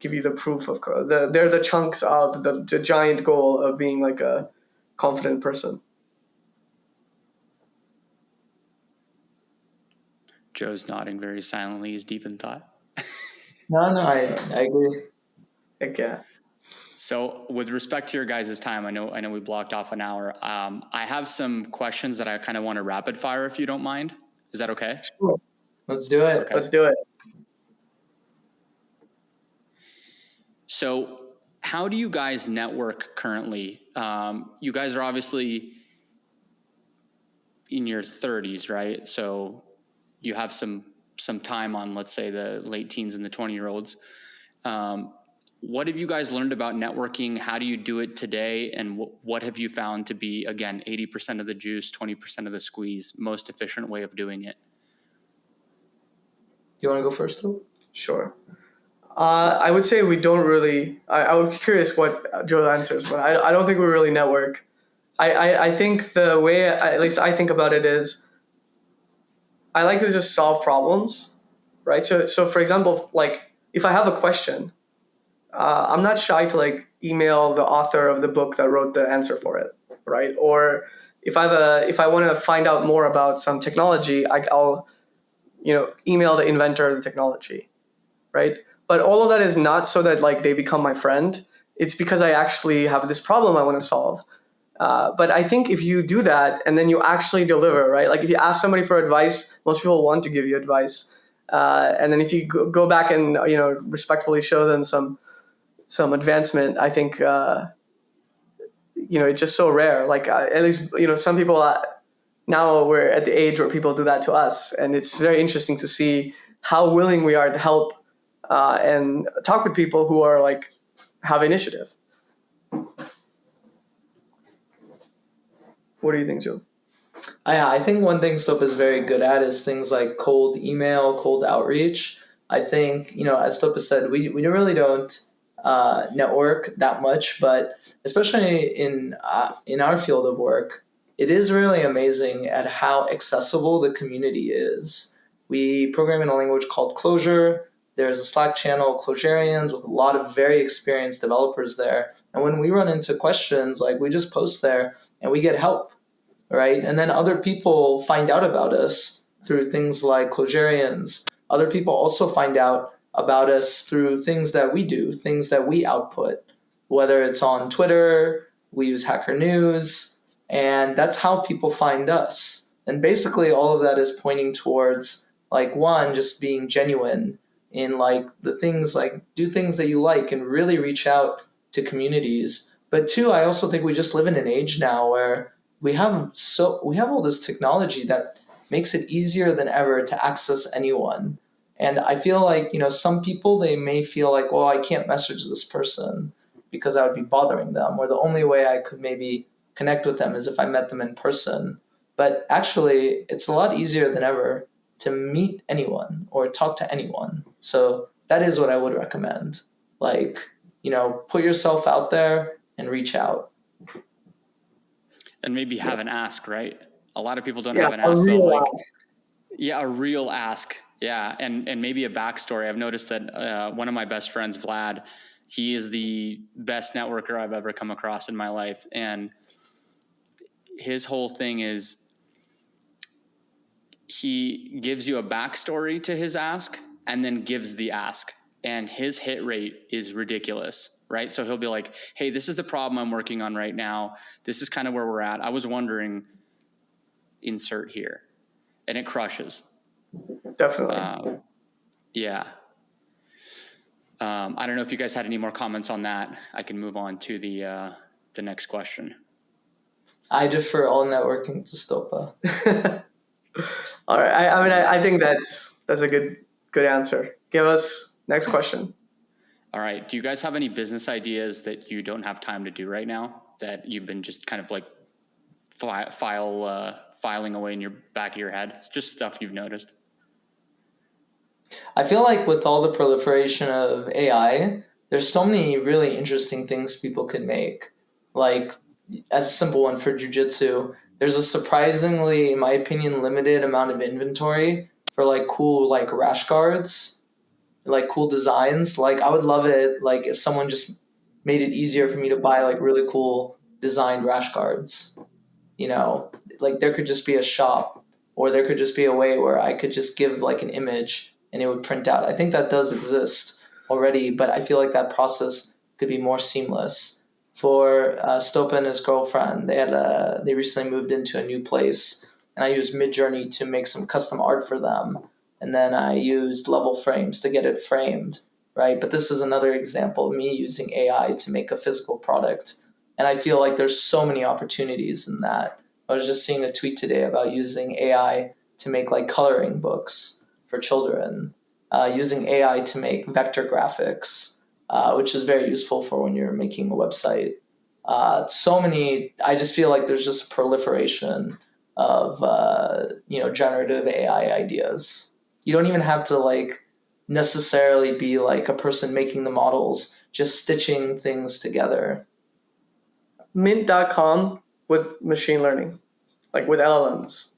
Speaker 3: the proof of they're the chunks of the giant goal of being like a confident person.
Speaker 1: Joe's nodding very silently. He's deep in thought.
Speaker 2: No, I agree.
Speaker 3: Like, yeah.
Speaker 1: So with respect to your guys' time, I know we blocked off an hour. I have some questions that I kind of want to rapid fire, if you don't mind. Is that okay?
Speaker 3: Sure.
Speaker 2: Let's do it.
Speaker 3: Okay. Let's do it.
Speaker 1: So how do you guys network currently? You guys are obviously in your 30s, right? So you have some time on, let's say, the late teens and the 20-year-olds. What have you guys learned about networking? How do you do it today? And what have you found to be, again, 80% of the juice, 20% of the squeeze, most efficient way of doing it?
Speaker 2: You want to go first, though?
Speaker 3: Sure. I would say we don't really. I was curious what Joe answers, but I don't think we really network. I think the way, at least I think about it, is I like to just solve problems, right? So for example, like if I have a question, I'm not shy to like email the author of the book that wrote the answer for it, right? Or if I want to find out more about some technology, I'll email the inventor of the technology, right? But all of that is not so that like they become my friend. It's because I actually have this problem I want to solve. But I think if you do that and then you actually deliver, right? Like if you ask somebody for advice, most people want to give you advice. And then if you go back and respectfully show them some advancement, I think it's just so rare. Like at least some people now we're at the age where people do that to us, and it's very interesting to see how willing we are to help and talk with people who are like have initiative. What do you think, Joe?
Speaker 2: I think one thing Stop is very good at is things like cold email, cold outreach. I think, as Stop said, we really don't network that much, but especially in our field of work, it is really amazing at how accessible the community is. We program in a language called Clojure. There's a Slack channel, Clojurians, with a lot of very experienced developers there. And when we run into questions, like we just post there and we get help, right? And then other people find out about us through things like Clojurians. Other people also find out about us through things that we do, things that we output, whether it's on Twitter, we use Hacker News, and that's how people find us. And basically all of that is pointing towards, like, one, just being genuine in like the things, like do things that you like and really reach out to communities. But two, I also think we just live in an age now where we have all this technology that makes it easier than ever to access anyone. And I feel like, some people, they may feel like, well, I can't message this person because I would be bothering them, or the only way I could maybe connect with them is if I met them in person. But actually, it's a lot easier than ever to meet anyone or talk to anyone. So that is what I would recommend. Like, put yourself out there and reach out.
Speaker 1: And maybe have an ask, right? A lot of people don't
Speaker 3: Yeah,
Speaker 1: have an ask.
Speaker 3: a real
Speaker 1: Like,
Speaker 3: ask.
Speaker 1: yeah, a real ask. Yeah, and maybe a backstory. I've noticed that one of my best friends, Vlad, He is the best networker I've ever come across in my life. And his whole thing is he gives you a backstory to his ask and then gives the ask. And his hit rate is ridiculous, right? So he'll be like, hey, this is the problem I'm working on right now. This is kind of where we're at. I was wondering, insert here. And it crushes.
Speaker 3: Definitely.
Speaker 1: Yeah. I don't know if you guys had any more comments on that. I can move on to the next question.
Speaker 2: I defer all networking to Stopa.
Speaker 3: All right. I think that's a good answer. Give us next question.
Speaker 1: All right. Do you guys have any business ideas that you don't have time to do right now that you've been just kind of like filing away in your back of your head? It's just stuff you've noticed.
Speaker 2: I feel like with all the proliferation of AI, there's so many really interesting things people could make. Like, as a simple one for jiu-jitsu, there's a surprisingly, in my opinion, limited amount of inventory for like cool like rash guards, like cool designs. Like, I would love it like if someone just made it easier for me to buy like really cool designed rash guards. You know, like there could just be a shop, or there could just be a way where I could just give like an image and it would print out. I think that does exist already, but I feel like that process could be more seamless. For Stopa and his girlfriend, they recently moved into a new place, and I used Midjourney to make some custom art for them, and then I used level frames to get it framed, right? But this is another example of me using AI to make a physical product, and I feel like there's so many opportunities in that. I was just seeing a tweet today about using AI to make like coloring books for children, using AI to make vector graphics, which is very useful for when you're making a website. So many, I just feel like there's just a proliferation of, generative AI ideas. You don't even have to like necessarily be like a person making the models, just stitching things together.
Speaker 3: Mint.com with machine learning, like with LLMs.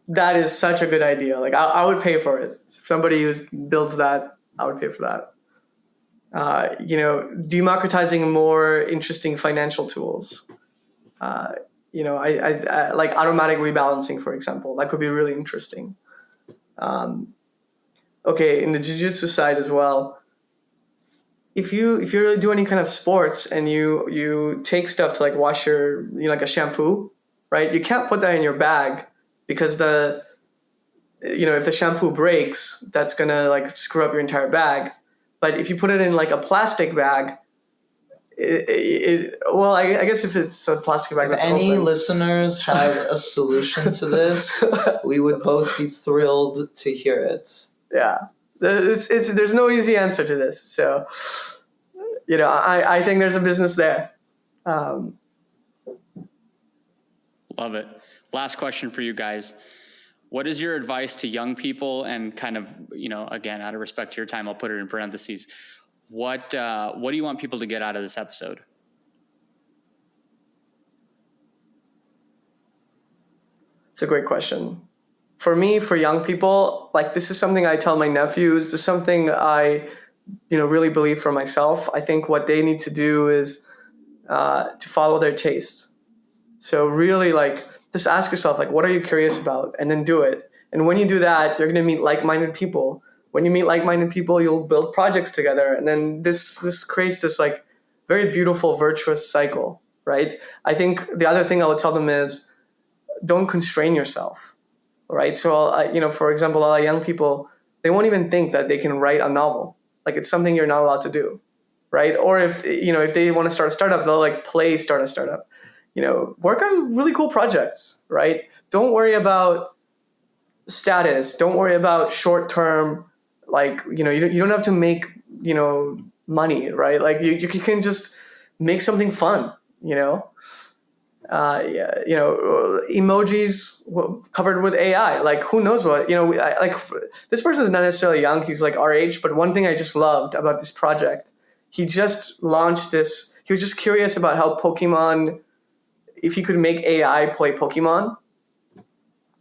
Speaker 3: That is such a good idea. Like I would pay for it. If somebody who builds that, I would pay for that. Democratizing more interesting financial tools. I like automatic rebalancing, for example. That could be really interesting. Okay, in the jiu-jitsu side as well. If you do any kind of sports and you take stuff to like wash your, like a shampoo, right? You can't put that in your bag because if the shampoo breaks, that's gonna like screw up your entire bag. But if you put it in like a plastic bag, I guess if it's a plastic bag,
Speaker 2: if any listeners have a solution to this, we would both be thrilled to hear it.
Speaker 3: Yeah, there's no easy answer to this. So, I think there's a business there.
Speaker 1: Love it. Last question for you guys. What is your advice to young people, and kind of, again, out of respect to your time, I'll put it in parentheses. What do you want people to get out of this episode?
Speaker 3: It's a great question. For me, for young people, like this is something I tell my nephews. This is something I, really believe for myself. I think what they need to do is to follow their taste. So really, like, just ask yourself, like, what are you curious about? And then do it. And when you do that, you're going to meet like-minded people. When you meet like-minded people, you'll build projects together. And then this creates this, like, very beautiful, virtuous cycle, right? I think the other thing I would tell them is don't constrain yourself, right? So, for example, a lot of young people, they won't even think that they can write a novel. Like, it's something you're not allowed to do, right? Or if they want to start a startup, they'll, like, start a startup. Work on really cool projects, right? Don't worry about status. Don't worry about short-term, like, you don't have to make, money, right? Like you can just make something fun, emojis covered with AI, like who knows what, this person is not necessarily young. He's like our age, but one thing I just loved about this project, he just launched this. He was just curious about how Pokemon, if he could make AI play Pokemon.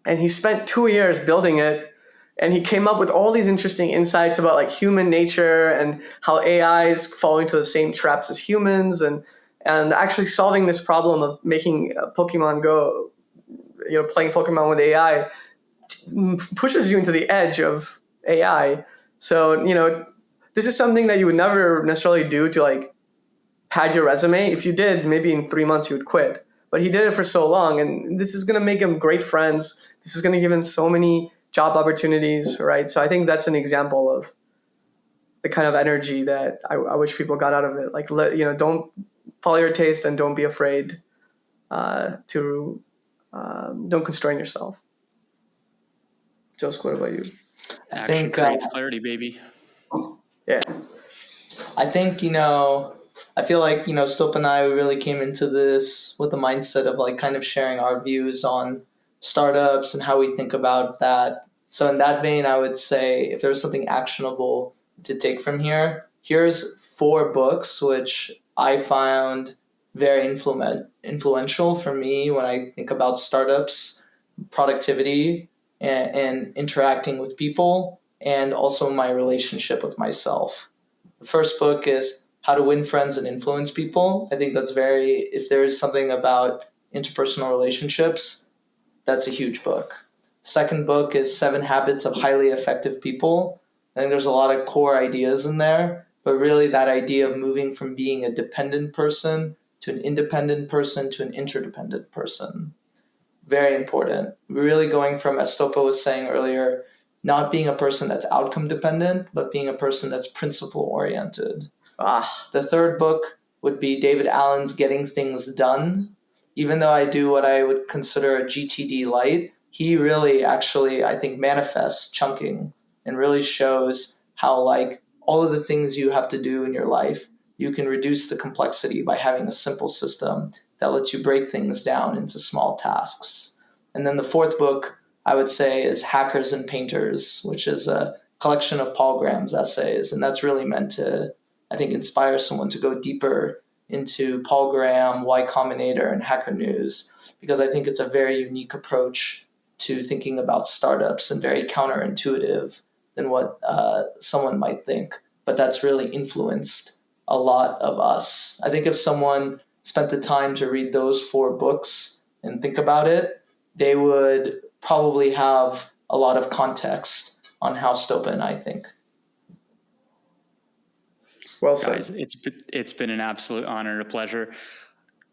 Speaker 3: And he spent 2 years building it. And he came up with all these interesting insights about like human nature and how AIs fall into the same traps as humans, and actually solving this problem of making Pokemon Go, playing Pokemon with AI pushes you into the edge of AI. So, this is something that you would never necessarily do to like pad your resume. If you did, maybe in 3 months you would quit. But he did it for so long, and this is going to make him great friends. This is going to give him so many job opportunities, right? So I think that's an example of the kind of energy that I wish people got out of it. Like, don't follow your taste and don't be afraid to don't constrain yourself. Joseph, what about you?
Speaker 1: Action creates clarity, baby.
Speaker 3: Yeah.
Speaker 2: I think, I feel like, Stop and I really came into this with the mindset of like kind of sharing our views on startups and how we think about that. So in that vein, I would say if there was something actionable to take from here, here's 4 books which I found very influential for me when I think about startups, productivity, and interacting with people, and also my relationship with myself. The first book is How to Win Friends and Influence People. I think that's if there's something about interpersonal relationships, that's a huge book. Second book is 7 Habits of Highly Effective People. I think there's a lot of core ideas in there, but really that idea of moving from being a dependent person to an independent person to an interdependent person. Very important. Really going from, as Stopa was saying earlier, not being a person that's outcome dependent, but being a person that's principle oriented. The third book would be David Allen's Getting Things Done. Even though I do what I would consider a GTD light, he really actually, I think, manifests chunking and really shows how like all of the things you have to do in your life, you can reduce the complexity by having a simple system that lets you break things down into small tasks. And then the fourth book I would say is Hackers and Painters, which is a collection of Paul Graham's essays. And that's really meant to, I think, inspire someone to go deeper into Paul Graham, Y Combinator, and Hacker News, because I think it's a very unique approach to thinking about startups and very counterintuitive than what someone might think. But that's really influenced a lot of us. I think if someone spent the time to read those 4 books and think about it, they would probably have a lot of context on how Stopa and I think.
Speaker 3: Well said.
Speaker 1: Guys, it's been an absolute honor and a pleasure.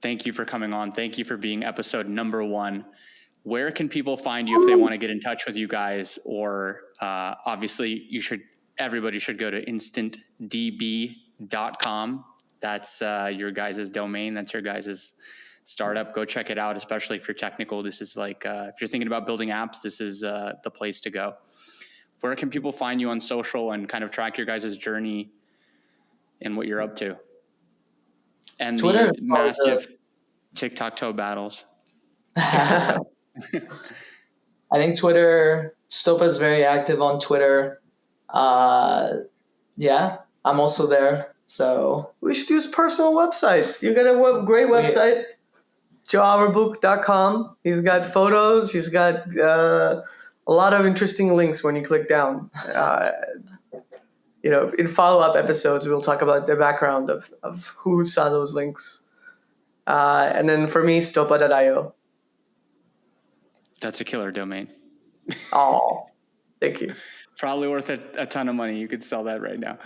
Speaker 1: Thank you for coming on. Thank you for being episode number 1. Where can people find you if they want to get in touch with you guys? Or obviously, everybody should go to InstantDB.com. That's your guys' domain. That's your guys' startup. Go check it out, especially if you're technical. This is like, if you're thinking about building apps, this is the place to go. Where can people find you on social and kind of track your guys' journey and what you're up to? And
Speaker 2: Twitter,
Speaker 1: the massive TikTok-toe battles. TikTok-toe.
Speaker 2: I think Twitter, Stopa is very active on Twitter. Yeah, I'm also there. So
Speaker 3: we should use personal websites. You got a great website, Averbukh.com. He's got photos. He's got a lot of interesting links when you click down. In follow-up episodes, we'll talk about the background of who saw those links. And then for me, stopa.io.
Speaker 1: That's a killer domain.
Speaker 3: Oh, thank you.
Speaker 1: Probably worth a ton of money. You could sell that right now.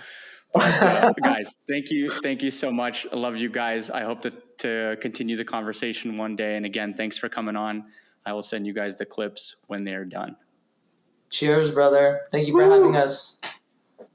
Speaker 1: But guys, thank you so much. I love you guys. I hope to continue the conversation one day. And again, thanks for coming on. I will send you guys the clips when they're done.
Speaker 2: Cheers, brother. Thank you for having us.